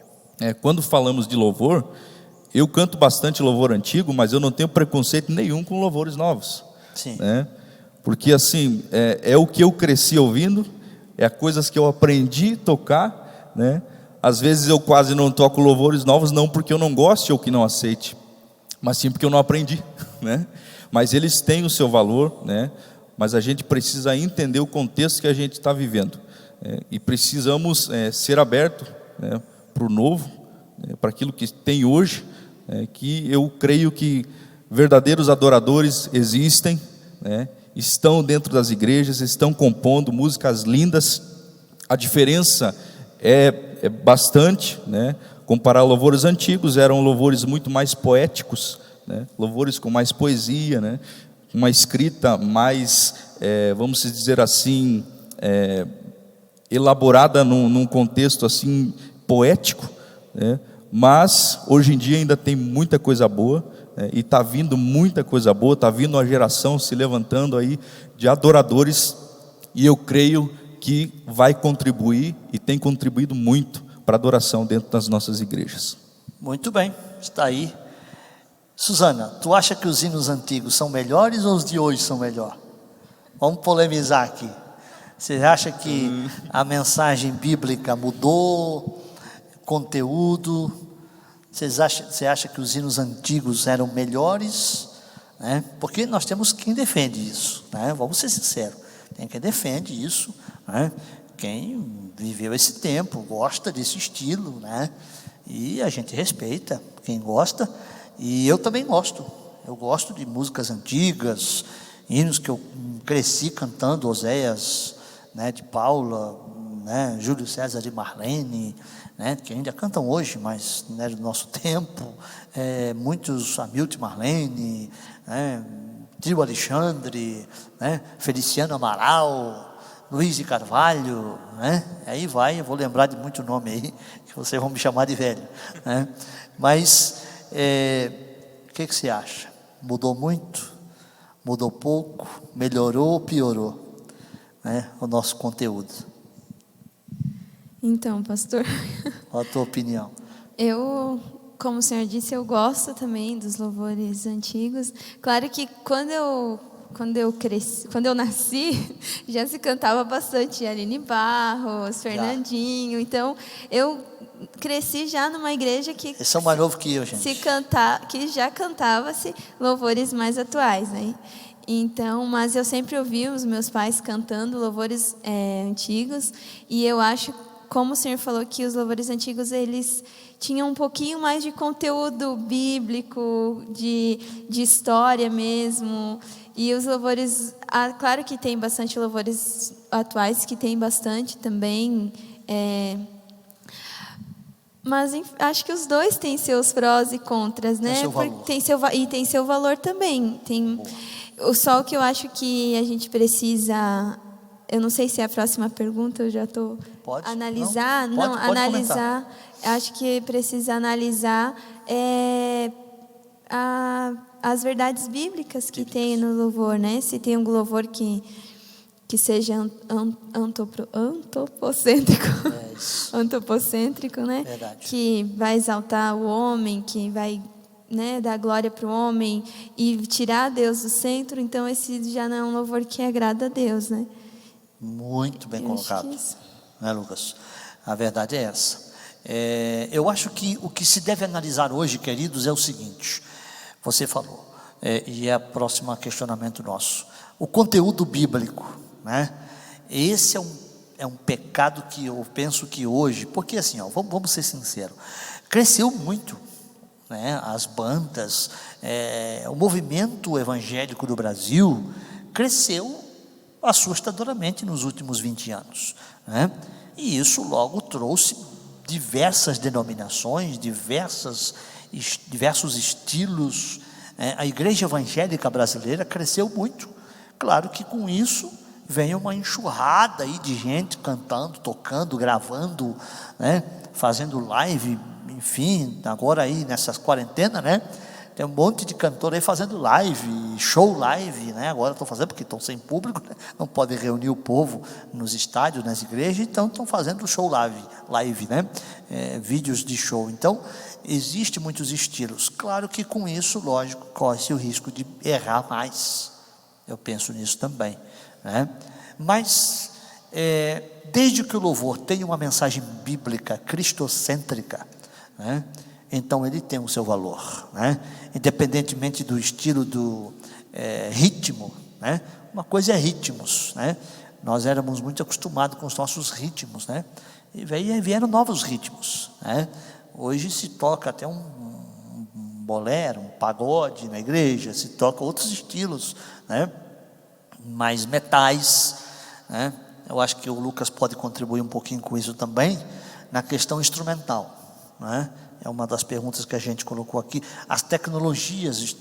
Quando falamos de louvor, eu canto bastante louvor antigo, mas eu não tenho preconceito nenhum com louvores novos. Sim. Né? Porque assim, é o que eu cresci ouvindo, é coisas que eu aprendi a tocar, né? Às vezes eu quase não toco louvores novos, não porque eu não goste ou que não aceite, mas sim porque eu não aprendi, né? Mas eles têm o seu valor, né? Mas a gente precisa entender o contexto que a gente está vivendo, e precisamos ser abertos, né, para o novo, para aquilo que tem hoje, que eu creio que verdadeiros adoradores existem, né? Estão dentro das igrejas, estão compondo músicas lindas. A diferença é bastante, né? Comparar louvores antigos, eram louvores muito mais poéticos, né? Louvores com mais poesia, né? Uma escrita mais, vamos dizer assim, elaborada num contexto assim poético, né? Mas hoje em dia ainda tem muita coisa boa, e está vindo muita coisa boa, está vindo uma geração se levantando aí de adoradores, e eu creio que vai contribuir e tem contribuído muito para a adoração dentro das nossas igrejas. Muito bem, está aí. Suzana, tu acha que os hinos antigos são melhores ou os de hoje são melhores? Vamos polemizar aqui. Você acha que a mensagem bíblica mudou, conteúdo? Você acha que os hinos antigos eram melhores, né? Porque nós temos quem defende isso, né? Vamos ser sinceros, tem quem defende isso, né? Quem viveu esse tempo, gosta desse estilo, né? E a gente respeita quem gosta, e eu também gosto. Eu gosto de músicas antigas, hinos que eu cresci cantando, Oséias, né, de Paula, né, Júlio César de Marlene, né, que ainda cantam hoje, mas não é do nosso tempo. Muitos, Hamilton Marlene, né, Trio Alexandre, né, Feliciano Amaral, Luiz de Carvalho, né? Aí vai, eu vou lembrar de muito nome aí, que vocês vão me chamar de velho, né? Mas, o que você acha? Mudou muito? Mudou pouco? Melhorou ou piorou, né, o nosso conteúdo? Então, pastor, Qual a tua opinião? como o senhor disse, eu gosto também dos louvores antigos. Claro que quando eu nasci, já se cantava bastante Aline Barros, Fernandinho. Então, eu cresci já numa igreja que Eles são mais novos que eu, gente. que já cantava-se louvores mais atuais, né? Então, mas eu sempre ouvi os meus pais cantando louvores antigos, e eu acho, como o senhor falou, que os louvores antigos eles tinham um pouquinho mais de conteúdo bíblico, de história mesmo. E os louvores, claro que tem bastante louvores atuais, que tem bastante também, mas acho que os dois têm seus prós e contras, né? Tem seu valor também. Só o que eu acho que a gente precisa, eu não sei se é a próxima pergunta, eu já estou analisar, pode analisar. Comentar. Acho que precisa analisar as verdades bíblicas que tem no louvor, né? Se tem um louvor que seja antropocêntrico, antropocêntrico, né? Verdade. Que vai exaltar o homem, que vai, né, dar glória para o homem e tirar Deus do centro. Então esse já não é um louvor que agrada a Deus, né? Muito bem colocado, né, Lucas? A verdade é essa. Eu acho que o que se deve analisar hoje, queridos, é o seguinte: você falou, e é o próximo questionamento nosso, o conteúdo bíblico, né? Esse é um pecado que eu penso que hoje, porque assim, vamos ser sinceros, cresceu muito, né? As bandas, o movimento evangélico do Brasil cresceu assustadoramente nos últimos 20 anos, né? E isso logo trouxe diversas denominações, diversos estilos. A igreja evangélica brasileira cresceu muito. Claro que com isso vem uma enxurrada aí de gente cantando, tocando, gravando, né? Fazendo live, enfim, agora aí nessas quarentenas, né? Tem um monte de cantor aí fazendo live, show live, né? Agora estão fazendo porque estão sem público, né? Não podem reunir o povo nos estádios, nas igrejas, então estão fazendo show live, né? Vídeos de show. Então, existe muitos estilos. Claro que com isso, lógico, corre-se o risco de errar mais. Eu penso nisso também, né? Mas, desde que o louvor tenha uma mensagem bíblica cristocêntrica, né? Então ele tem o seu valor, né? Independentemente do estilo, do ritmo, né? Uma coisa é ritmos, né? Nós éramos muito acostumados com os nossos ritmos, né? E vieram novos ritmos, né? Hoje se toca até um bolero, um pagode na igreja, se toca outros estilos, né? Mais metais, né? Eu acho que o Lucas pode contribuir um pouquinho com isso também, na questão instrumental, né? É uma das perguntas que a gente colocou aqui. As tecnologias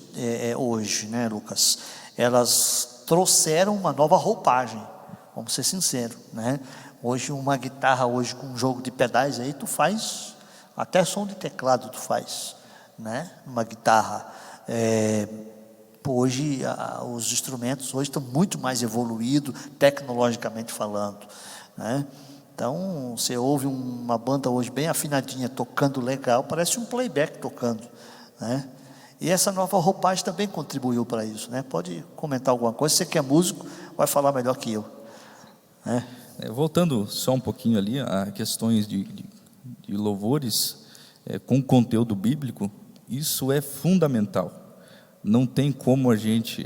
hoje, né, Lucas, elas trouxeram uma nova roupagem, vamos ser sinceros, né? Hoje uma guitarra, hoje com um jogo de pedais aí, tu faz, até som de teclado tu faz, né? Uma guitarra. Hoje os instrumentos hoje estão muito mais evoluídos, tecnologicamente falando, né? Então, você ouve uma banda hoje bem afinadinha, tocando legal, parece um playback tocando, né? E essa nova roupagem também contribuiu para isso, né? Pode comentar alguma coisa, você que é músico, vai falar melhor que eu, né? Voltando só um pouquinho ali a questões de louvores com conteúdo bíblico, isso é fundamental. Não tem como a gente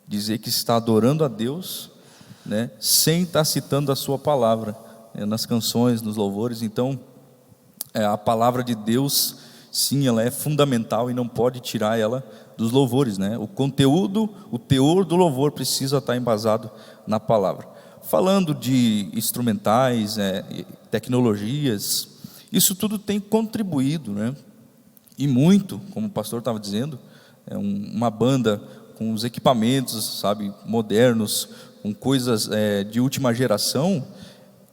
dizer que está adorando a Deus, né, sem estar citando a sua palavra nas canções, nos louvores. Então, a palavra de Deus, sim, ela é fundamental e não pode tirar ela dos louvores, né? O conteúdo, o teor do louvor precisa estar embasado na palavra. Falando de instrumentais, tecnologias, isso tudo tem contribuído, né? E muito, como o pastor estava dizendo, uma banda com os equipamentos, sabe, modernos, com coisas de última geração,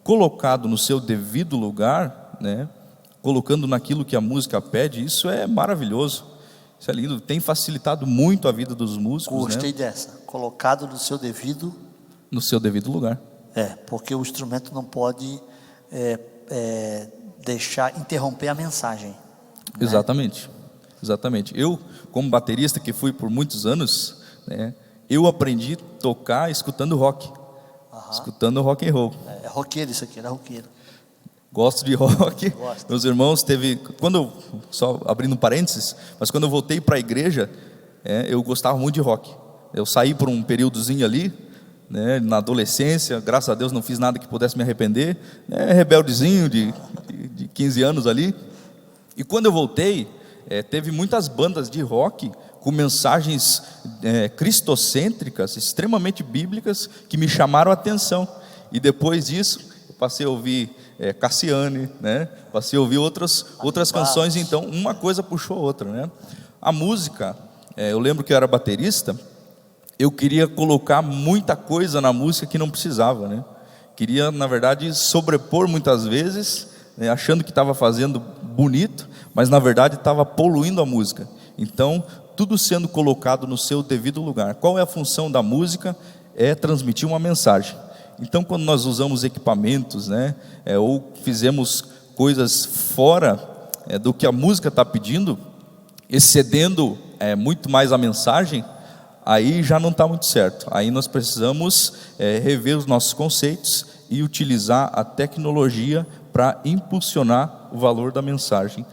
colocado no seu devido lugar, né, colocando naquilo que a música pede, isso é maravilhoso, isso é lindo, tem facilitado muito a vida dos músicos. Gostei, né? dessa, colocado no seu devido lugar. Porque o instrumento não pode interromper a mensagem. Né? Exatamente. Eu, como baterista que fui por muitos anos, né, eu aprendi a tocar escutando rock, escutando rock and roll. É roqueiro isso aqui, não é roqueiro. Gosto de rock. Gosto. Meus irmãos só abrindo parênteses, mas quando eu voltei para a igreja, eu gostava muito de rock. Eu saí por um períodozinho ali, né, na adolescência, graças a Deus não fiz nada que pudesse me arrepender, né, rebeldezinho de 15 anos ali. E quando eu voltei, teve muitas bandas de rock com mensagens cristocêntricas, extremamente bíblicas, que me chamaram a atenção. E depois disso, eu passei a ouvir Cassiane, né? Passei a ouvir outras canções. Então uma coisa puxou a outra, né? A música, eu lembro que eu era baterista, eu queria colocar muita coisa na música que não precisava, né? Queria, na verdade, sobrepor muitas vezes, né, achando que estava fazendo bonito, mas na verdade estava poluindo a música. Então, tudo sendo colocado no seu devido lugar. Qual é a função da música? É transmitir uma mensagem. Então, quando nós usamos equipamentos, né, ou fizemos coisas fora do que a música está pedindo, excedendo muito mais a mensagem, aí já não está muito certo. Aí nós precisamos rever os nossos conceitos e utilizar a tecnologia para impulsionar o valor da mensagem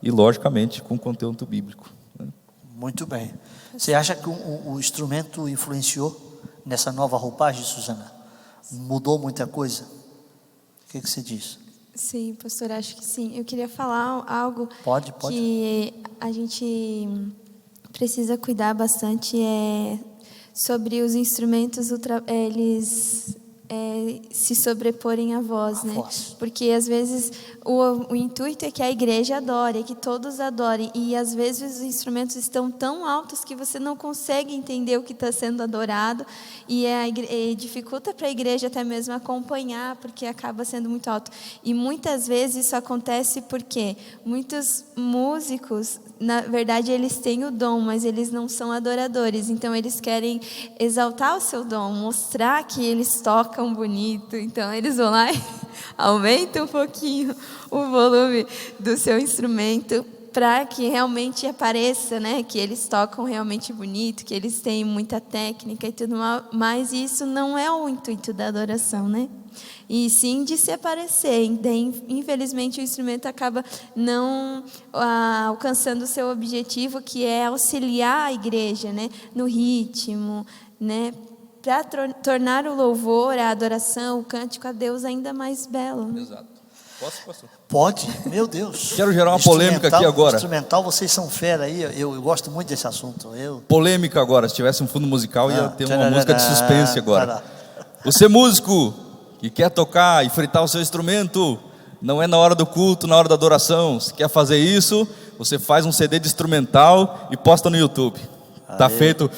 e, logicamente, com conteúdo bíblico. Muito bem. Você acha que o instrumento influenciou nessa nova roupagem, Suzana? Mudou muita coisa? O que você diz? Sim, pastor, acho que sim. Eu queria falar algo Pode. que a gente precisa cuidar bastante sobre os instrumentos, eles se sobreporem à voz, né? Porque às vezes o intuito é que a igreja adore, é que todos adorem, e às vezes os instrumentos estão tão altos que você não consegue entender o que está sendo adorado, e dificulta para a igreja até mesmo acompanhar, porque acaba sendo muito alto. E muitas vezes isso acontece porque muitos músicos, na verdade, eles têm o dom, mas eles não são adoradores. Então, eles querem exaltar o seu dom, mostrar que eles tocam bonito. Então, eles vão lá e aumentam um pouquinho o volume do seu instrumento para que realmente apareça, né, que eles tocam realmente bonito, que eles têm muita técnica e tudo mais. E isso não é o intuito da adoração, né? E sim de se aparecer. Infelizmente, o instrumento acaba não alcançando o seu objetivo, que é auxiliar a igreja, né, no ritmo, né, para tornar o louvor, a adoração, o cântico a Deus ainda mais belo. Exato. Posso, pastor? Pode, meu Deus. Quero gerar uma polêmica aqui agora. Instrumental, vocês são fera aí, eu gosto muito desse assunto. Polêmica agora, se tivesse um fundo musical, ia ter uma música de suspense agora. Para. Você músico que quer tocar e fritar o seu instrumento, não é na hora do culto, na hora da adoração. Se quer fazer isso, você faz um CD de instrumental e posta no YouTube. Tá feito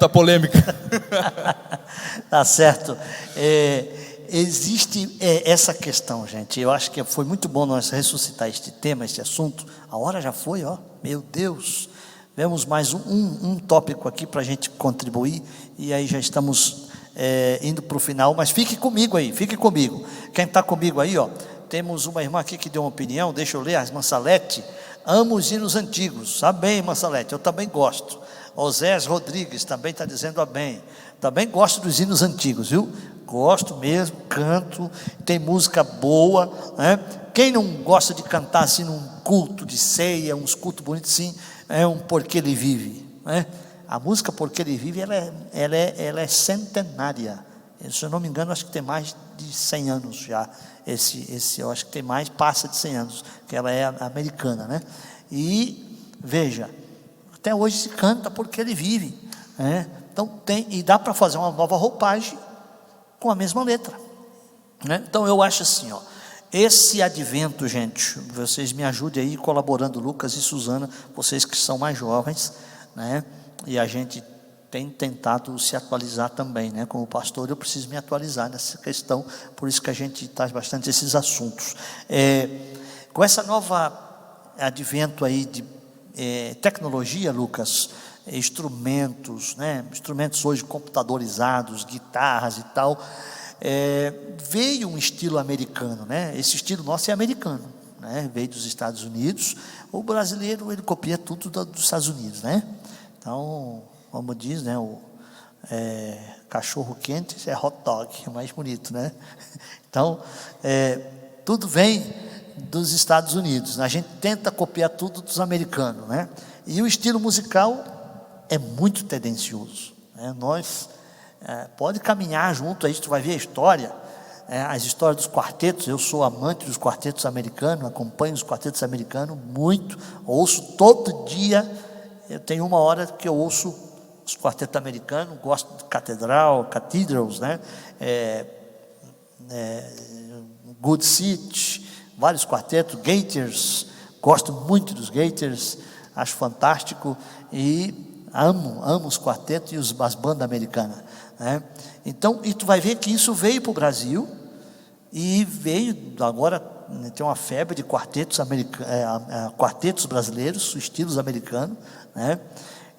a polêmica. Tá certo. Existe essa questão, gente. Eu acho que foi muito bom nós ressuscitar este tema, este assunto. A hora já foi, ó. Meu Deus. Vemos mais um tópico aqui para a gente contribuir. E aí já estamos indo para o final. Mas fique comigo aí, fique comigo. Quem está comigo aí, ó. Temos uma irmã aqui que deu uma opinião. Deixa eu ler, a irmã Salete. Amo os hinos antigos. Sabe bem, irmã Salete? Eu também gosto. Osés Rodrigues também está dizendo amém. Também gosto dos hinos antigos, viu? Gosto mesmo, canto, tem música boa, né? Quem não gosta de cantar assim num culto de ceia, uns cultos bonitos assim, é um Porque Ele Vive, né? A música Porque Ele Vive, ela é centenária. Se eu não me engano, acho que tem mais de 100 anos já. Eu acho que tem mais, passa de 100 anos, que ela é americana, né? E veja, até hoje se canta Porque Ele Vive, né? Então e dá para fazer uma nova roupagem com a mesma letra, né? Então eu acho assim, ó, esse advento, gente, vocês me ajudem aí colaborando, Lucas e Suzana, vocês que são mais jovens, né? E a gente tem tentado se atualizar também, né? Como pastor, eu preciso me atualizar nessa questão, por isso que a gente traz bastante esses assuntos. Com essa nova advento aí de tecnologia, Lucas, instrumentos, né? Instrumentos hoje computadorizados, guitarras e tal, veio um estilo americano, né? Esse estilo nosso é americano, né? Veio dos Estados Unidos. O brasileiro, ele copia tudo dos Estados Unidos, né? Então, como diz, né, cachorro quente é hot dog, é mais bonito, né? Então, tudo vem dos Estados Unidos. A gente tenta copiar tudo dos americanos, né? E o estilo musical é muito tendencioso, né? Nós pode caminhar junto, aí tu vai ver a história, as histórias dos quartetos. Eu sou amante dos quartetos americanos, acompanho os quartetos americanos muito, ouço todo dia. Eu tenho uma hora que eu ouço os quartetos americanos, gosto de Cathedrals, né? Good Seat, vários quartetos, Gators, gosto muito dos Gators, acho fantástico e amo os quartetos e as bandas americanas, né? Então, e tu vai ver que isso veio para o Brasil e veio agora, tem uma febre de quartetos quartetos brasileiros, estilos americanos, né?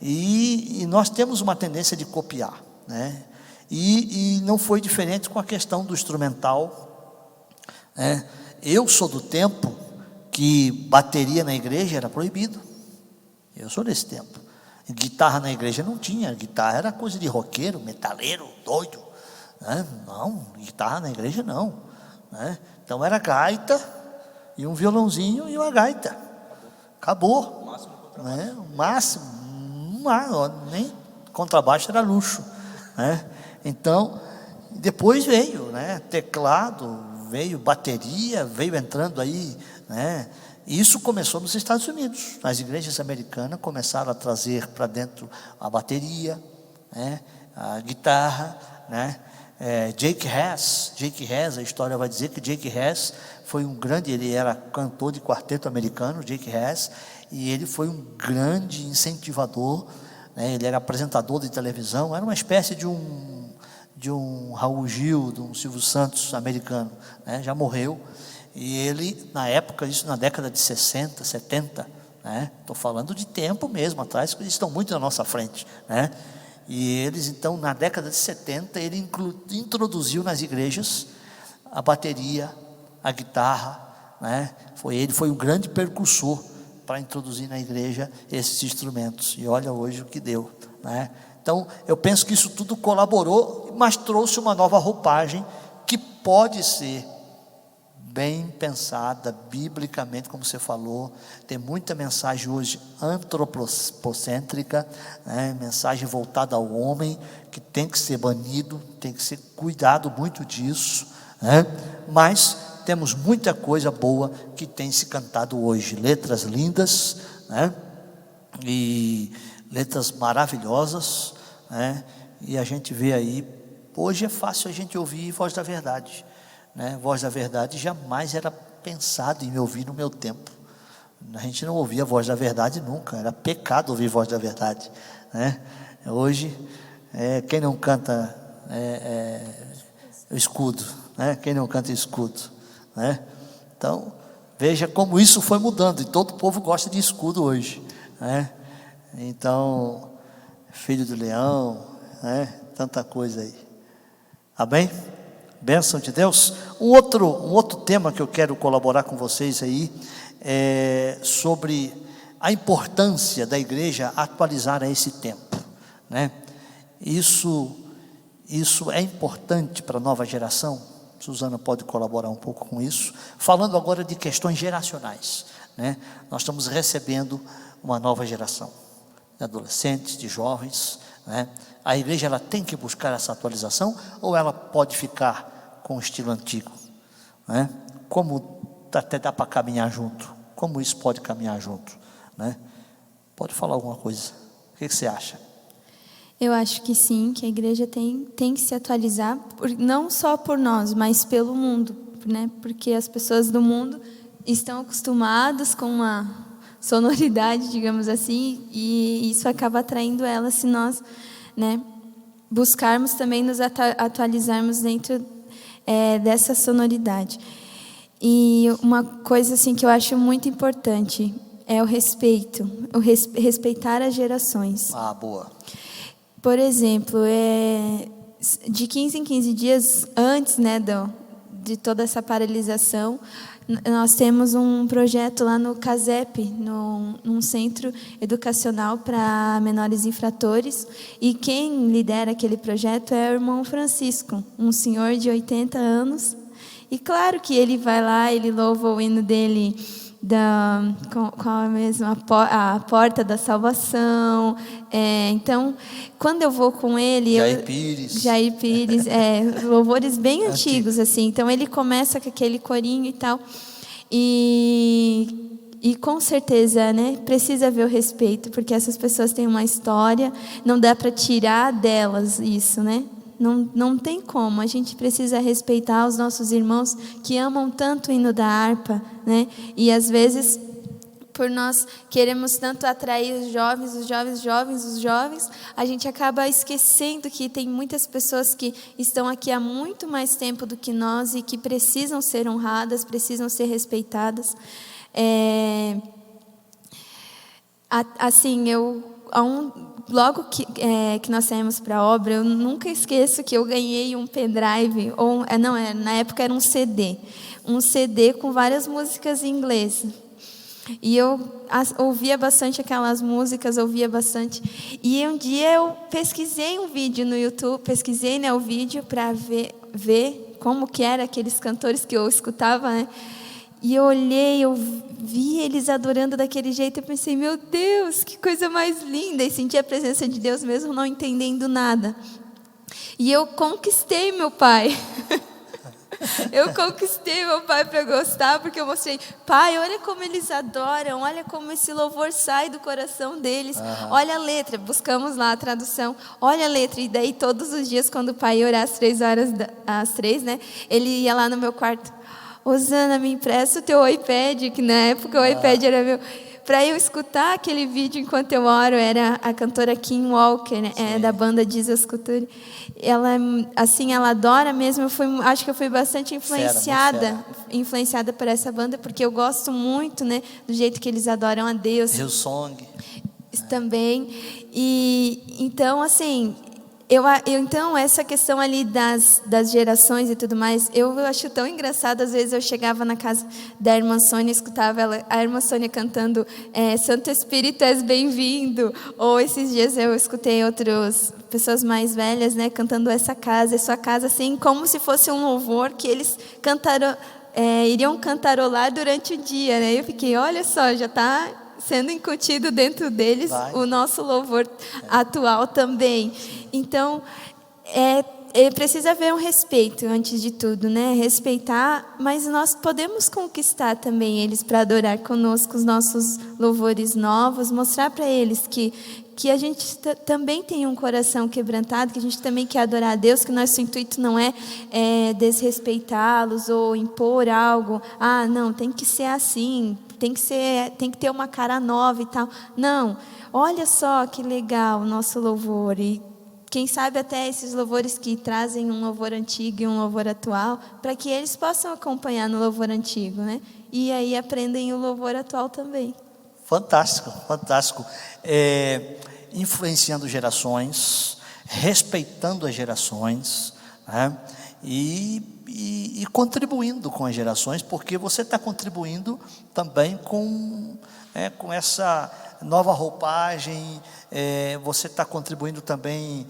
E nós temos uma tendência de copiar, né? E não foi diferente com a questão do instrumental, né? Eu sou do tempo que bateria na igreja era proibido. Eu sou desse tempo. Guitarra na igreja não tinha. Guitarra era coisa de roqueiro, metaleiro, doido, né? Não, guitarra na igreja não, né? Então era gaita e um violãozinho e uma gaita. Acabou, né? O máximo, nem contrabaixo era luxo, né? Então, depois veio, né, teclado, veio bateria, veio entrando aí, né? Isso começou nos Estados Unidos. As igrejas americanas começaram a trazer para dentro a bateria, né, a guitarra, né? Jake Hess, a história vai dizer que Jake Hess foi um grande, ele era cantor de quarteto americano, Jake Hess, e ele foi um grande incentivador, né? Ele era apresentador de televisão, era uma espécie de um Raul Gil, de um Silvio Santos americano, né? Já morreu, e ele, na época, isso na década de 60, 70, né? Estou falando de tempo mesmo atrás, que eles estão muito na nossa frente, né? E eles, então, na década de 70, ele introduziu nas igrejas a bateria, a guitarra, né? Ele foi um grande percursor para introduzir na igreja esses instrumentos, e olha hoje o que deu, né? Então, eu penso que isso tudo colaborou, mas trouxe uma nova roupagem que pode ser bem pensada biblicamente, como você falou. Tem muita mensagem hoje antropocêntrica, né? Mensagem voltada ao homem, que tem que ser banido, tem que ser cuidado muito disso, né? Mas temos muita coisa boa que tem se cantado hoje, letras lindas, né? E letras maravilhosas, né? E a gente vê aí, hoje é fácil a gente ouvir Voz da Verdade, né? Voz da Verdade jamais era pensado em me ouvir no meu tempo. A gente não ouvia Voz da Verdade nunca, era pecado ouvir Voz da Verdade, né? Hoje, quem não canta o escudo, né? Quem não canta escudo, né? Então, veja como isso foi mudando, e todo povo gosta de escudo hoje, né? Então, filho do leão, né? Tanta coisa aí. Amém? Bênção de Deus. Um outro tema que eu quero colaborar com vocês aí é sobre a importância da igreja atualizar a esse tempo, né? Isso é importante para a nova geração. Suzana pode colaborar um pouco com isso, falando agora de questões geracionais, né? Nós estamos recebendo uma nova geração de adolescentes, de jovens, né? A igreja, ela tem que buscar essa atualização, ou ela pode ficar com o estilo antigo, né? Como até dá para caminhar junto? Como isso pode caminhar junto, né? Pode falar alguma coisa? O que você acha? Eu acho que sim, que a igreja tem que se atualizar, não só por nós, mas pelo mundo, né? Porque as pessoas do mundo estão acostumadas com uma sonoridade, digamos assim, e isso acaba atraindo elas se nós né? Buscarmos também nos atualizarmos dentro dessa sonoridade. E uma coisa assim que eu acho muito importante é o respeito, respeitar as gerações. Boa. Por exemplo, de 15 em 15 dias antes, né, de toda essa paralisação, nós temos um projeto lá no CASEP, num centro educacional para menores infratores, e quem lidera aquele projeto é o irmão Francisco, um senhor de 80 anos, e claro que ele vai lá, ele louva o hino dele, qual é mesmo? A porta da salvação. Então, quando eu vou com ele... Jair Pires, louvores bem antigos, assim. Então, ele começa com aquele corinho e tal. E com certeza, né, precisa haver o respeito, porque essas pessoas têm uma história, não dá para tirar delas isso, né? Não tem como, a gente precisa respeitar os nossos irmãos que amam tanto o hino da harpa, né? E às vezes, por nós queremos tanto atrair os jovens, a gente acaba esquecendo que tem muitas pessoas que estão aqui há muito mais tempo do que nós e que precisam ser honradas, precisam ser respeitadas. Assim, logo que nós saímos para a obra, eu nunca esqueço que eu ganhei um pendrive, na época era um CD com várias músicas em inglês. E eu ouvia bastante aquelas músicas, E um dia eu pesquisei um vídeo no YouTube, o vídeo para ver como que eram aqueles cantores que eu escutava, né? E eu olhei, eu vi eles adorando daquele jeito, eu pensei, meu Deus, que coisa mais linda, e senti a presença de Deus mesmo não entendendo nada. E eu conquistei meu pai. Para gostar, porque eu mostrei, pai, olha como eles adoram, olha como esse louvor sai do coração deles, olha a letra, buscamos lá a tradução, olha a letra, e daí todos os dias, quando o pai ia orar às 3, né, ele ia lá no meu quarto, Osana, me empresta o teu iPad, que na época o iPad era meu, para eu escutar aquele vídeo enquanto eu oro. Era a cantora Kim Walker, né, da banda Jesus Culture. Ela adora mesmo. Acho que eu fui bastante influenciada por essa banda, porque eu gosto muito, né, do jeito que eles adoram a Deus. Hillsong. Também. E então, assim, então, essa questão ali das gerações e tudo mais, eu acho tão engraçado. Às vezes eu chegava na casa da irmã Sônia, escutava a irmã Sônia cantando Santo Espírito, és bem-vindo. Ou esses dias eu escutei outras pessoas mais velhas, né, cantando é sua casa, assim, como se fosse um louvor que eles iriam cantarolar durante o dia, né? Eu fiquei, olha só, já está sendo incutido dentro deles o nosso louvor atual também. Então, precisa haver um respeito antes de tudo, né? Respeitar, mas nós podemos conquistar também eles para adorar conosco os nossos louvores novos, mostrar para eles que a gente também tem um coração quebrantado, que a gente também quer adorar a Deus, que nosso intuito não é desrespeitá-los ou impor algo. Não, tem que ser assim, tem que ter uma cara nova e tal. Não, olha só que legal o nosso louvor. E quem sabe até esses louvores que trazem um louvor antigo e um louvor atual, para que eles possam acompanhar no louvor antigo, né? E aí aprendem o louvor atual também. Fantástico, fantástico. Influenciando gerações, respeitando as gerações, né? E contribuindo com as gerações, porque você está contribuindo também com essa nova roupagem, você está contribuindo também,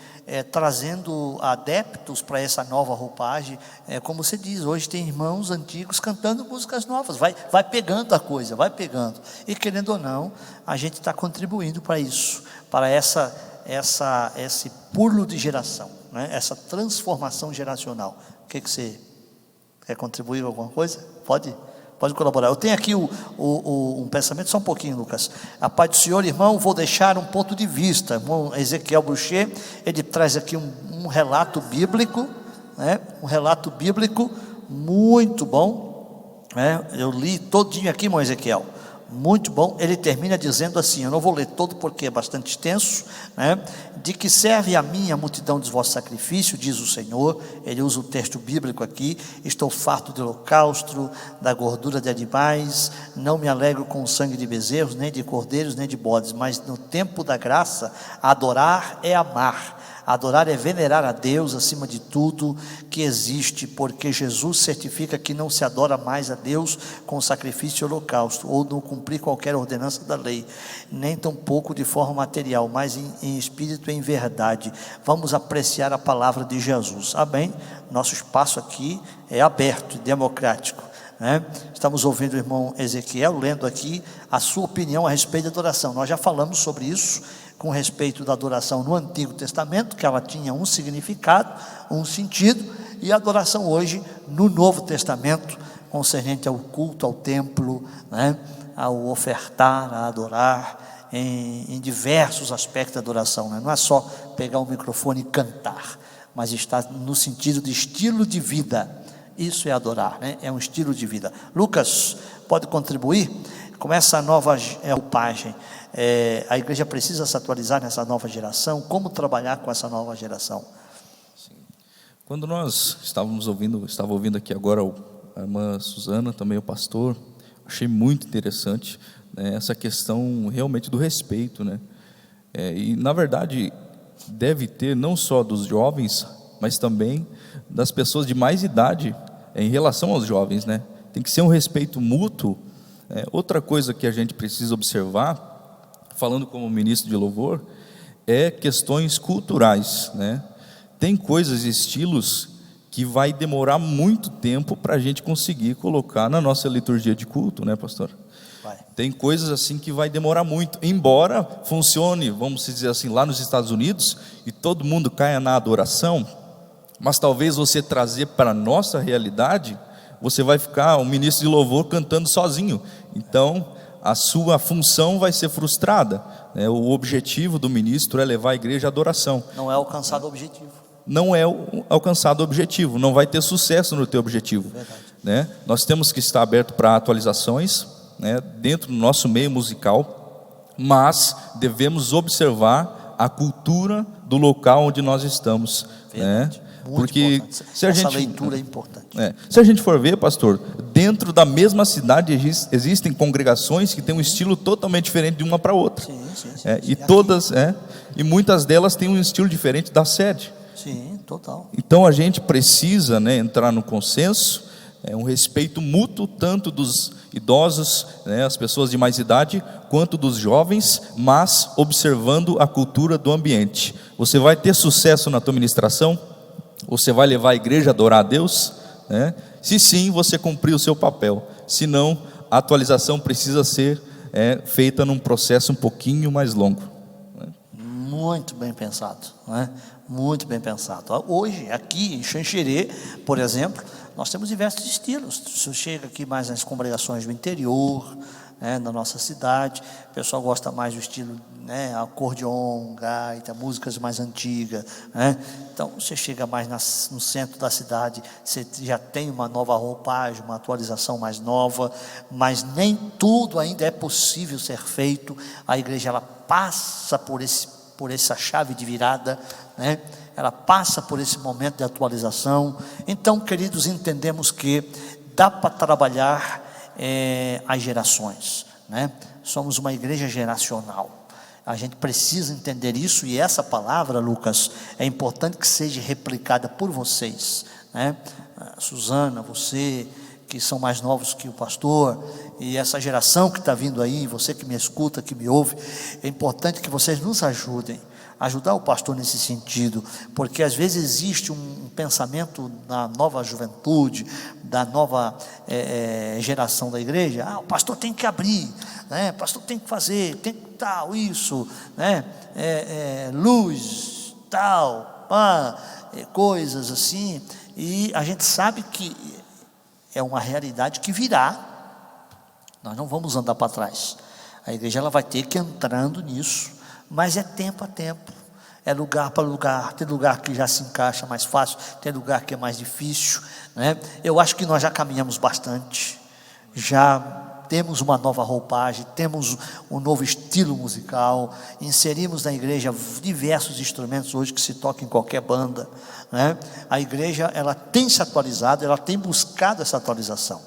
trazendo adeptos para essa nova roupagem. Como você diz, hoje tem irmãos antigos cantando músicas novas, vai pegando a coisa, vai pegando, e querendo ou não, a gente está contribuindo para isso, para esse pulo de geração, né? Essa transformação geracional. O que você quer contribuir com alguma coisa? Pode colaborar. Eu tenho aqui um pensamento, só um pouquinho, Lucas. A paz do Senhor, irmão, vou deixar um ponto de vista. Irmão Ezequiel Bruchet, ele traz aqui um relato bíblico, né? Um relato bíblico muito bom, né? Eu li todinho aqui, irmão Ezequiel, Muito bom. Ele termina dizendo assim, eu não vou ler todo porque é bastante extenso, né? De que serve a mim a multidão dos vossos sacrifícios, diz o Senhor. Ele usa o texto bíblico aqui: estou farto de holocausto, da gordura de animais, não me alegro com o sangue de bezerros, nem de cordeiros, nem de bodes, mas no tempo da graça, adorar é amar. Adorar é venerar a Deus acima de tudo que existe, porque Jesus certifica que não se adora mais a Deus com sacrifício e holocausto, ou não cumprir qualquer ordenança da lei, nem tampouco de forma material, mas em espírito e em verdade. Vamos apreciar a palavra de Jesus. Amém? Nosso espaço aqui é aberto e democrático, né? Estamos ouvindo o irmão Ezequiel lendo aqui a sua opinião a respeito da adoração. Nós já falamos sobre isso com respeito da adoração no Antigo Testamento, que ela tinha um significado, um sentido, e a adoração hoje no Novo Testamento, concernente ao culto, ao templo, né? Ao ofertar, a adorar, em diversos aspectos da adoração, né? Não é só pegar o microfone e cantar, mas está no sentido de estilo de vida. Isso é adorar, né? É um estilo de vida. Lucas, pode contribuir? Começa a nova roupagem. A igreja precisa se atualizar nessa nova geração. Como trabalhar com essa nova geração? Sim. Quando nós estava ouvindo aqui agora a irmã Suzana, também o pastor, achei muito interessante, né, essa questão realmente do respeito, né? E na verdade deve ter não só dos jovens, mas também das pessoas de mais idade em relação aos jovens, né? Tem que ser um respeito mútuo. Outra coisa que a gente precisa observar, falando como ministro de louvor, é questões culturais, né? Tem coisas e estilos que vai demorar muito tempo para a gente conseguir colocar na nossa liturgia de culto, né, pastor? Vai. Tem coisas assim que vai demorar muito, embora funcione, vamos dizer assim, lá nos Estados Unidos, e todo mundo caia na adoração, mas talvez você trazer para a nossa realidade, você vai ficar um ministro de louvor cantando sozinho. Então a sua função vai ser frustrada, né? O objetivo do ministro é levar a igreja à adoração. Não é alcançado o objetivo. Não é alcançado o objetivo, não vai ter sucesso no teu objetivo, né? Nós temos que estar aberto para atualizações, né, dentro do nosso meio musical, mas devemos observar a cultura do local onde nós estamos, né? Porque se a essa gente, leitura é importante. Se a gente for ver, pastor, dentro da mesma cidade existem congregações que têm um estilo totalmente diferente de uma para outra. Sim, E todas, e muitas delas têm um estilo diferente da sede. Sim, total. Então a gente precisa, né, entrar no consenso, um respeito mútuo, tanto dos idosos, né, as pessoas de mais idade, quanto dos jovens, mas observando a cultura do ambiente. Você vai ter sucesso na tua ministração? Você vai levar a igreja a adorar a Deus, né? Se sim, você cumpriu o seu papel. Se não, a atualização precisa ser feita num processo um pouquinho mais longo, né? Muito bem pensado, né? Muito bem pensado. Hoje, aqui em Xanxerê, por exemplo, nós temos diversos estilos. Você chega aqui mais nas congregações do interior, né, na nossa cidade, o pessoal gosta mais do estilo, né, acordeon, gaita, músicas mais antigas, né? Então você chega mais no centro da cidade, você já tem uma nova roupagem, uma atualização mais nova, mas nem tudo ainda é possível ser feito. A igreja, ela passa por essa chave de virada, né? Ela passa por esse momento de atualização. Então, queridos, entendemos que dá para trabalhar as gerações, né? Somos uma igreja geracional. A gente precisa entender isso, e essa palavra, Lucas, é importante que seja replicada por vocês, né? Suzana, você que são mais novos que o pastor, e essa geração que está vindo aí, você que me escuta, que me ouve, é importante que vocês nos ajudem, ajudar o pastor nesse sentido, porque às vezes existe um pensamento da nova juventude, da nova geração da igreja. O pastor tem que abrir, né? O pastor tem que fazer, tem que tal, isso, né? Luz, tal, coisas assim, e a gente sabe que é uma realidade que virá. Nós não vamos andar para trás. A igreja, ela vai ter que ir entrando nisso, mas é tempo a tempo, é lugar para lugar. Tem lugar que já se encaixa mais fácil, tem lugar que é mais difícil, né? Eu acho que nós já caminhamos bastante, já temos uma nova roupagem, temos um novo estilo musical, inserimos na igreja diversos instrumentos hoje que se tocam em qualquer banda, né? A igreja, ela tem se atualizado, ela tem buscado essa atualização,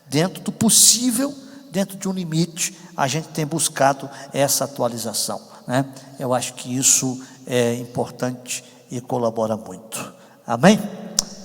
dentro do possível, dentro de um limite, a gente tem buscado essa atualização, né? Eu acho que isso é importante e colabora muito. Amém?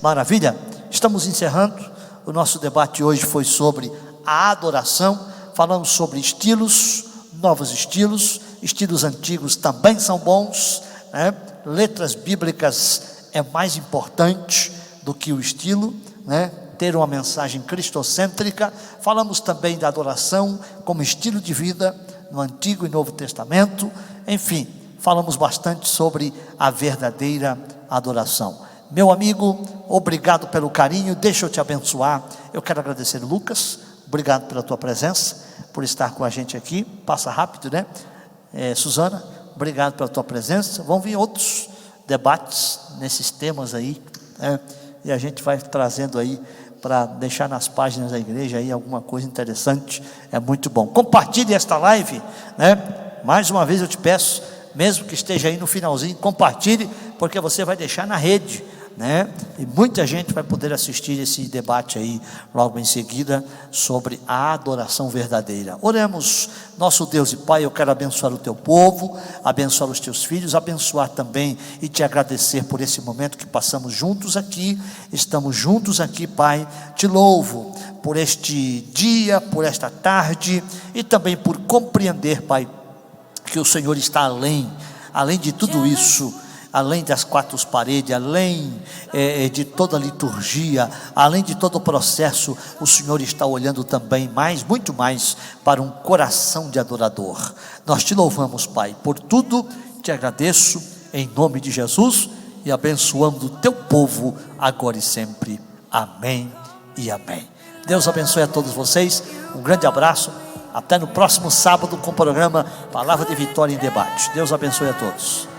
Maravilha? Estamos encerrando. O nosso debate hoje foi sobre a adoração. Falamos sobre estilos, novos estilos. Estilos antigos também são bons, né? Letras bíblicas é mais importante do que o estilo, né? Ter uma mensagem cristocêntrica. Falamos também da adoração como estilo de vida no Antigo e Novo Testamento. Enfim, falamos bastante sobre a verdadeira adoração. Meu amigo, obrigado pelo carinho, deixa eu te abençoar. Eu quero agradecer, Lucas, obrigado pela tua presença, por estar com a gente aqui. Passa rápido, né? Suzana, obrigado pela tua presença. Vão vir outros debates nesses temas aí, né? E a gente vai trazendo aí para deixar nas páginas da igreja aí alguma coisa interessante. É muito bom. Compartilhe esta live, né? Mais uma vez eu te peço, mesmo que esteja aí no finalzinho, compartilhe, porque você vai deixar na rede, né? E muita gente vai poder assistir esse debate aí logo em seguida sobre a adoração verdadeira. Oremos. Nosso Deus e Pai, eu quero abençoar o teu povo, abençoar os teus filhos, abençoar também e te agradecer por esse momento que passamos juntos aqui. Estamos juntos aqui, Pai. Te louvo por este dia, por esta tarde e também por compreender, Pai, que o Senhor está além de tudo isso, além das quatro paredes, além de toda a liturgia, além de todo o processo, o Senhor está olhando também muito mais para um coração de adorador. Nós te louvamos, Pai, por tudo, te agradeço em nome de Jesus e abençoando o teu povo agora e sempre. Amém e amém. Deus abençoe a todos vocês, um grande abraço, até no próximo sábado com o programa Palavra de Vitória em Debate. Deus abençoe a todos.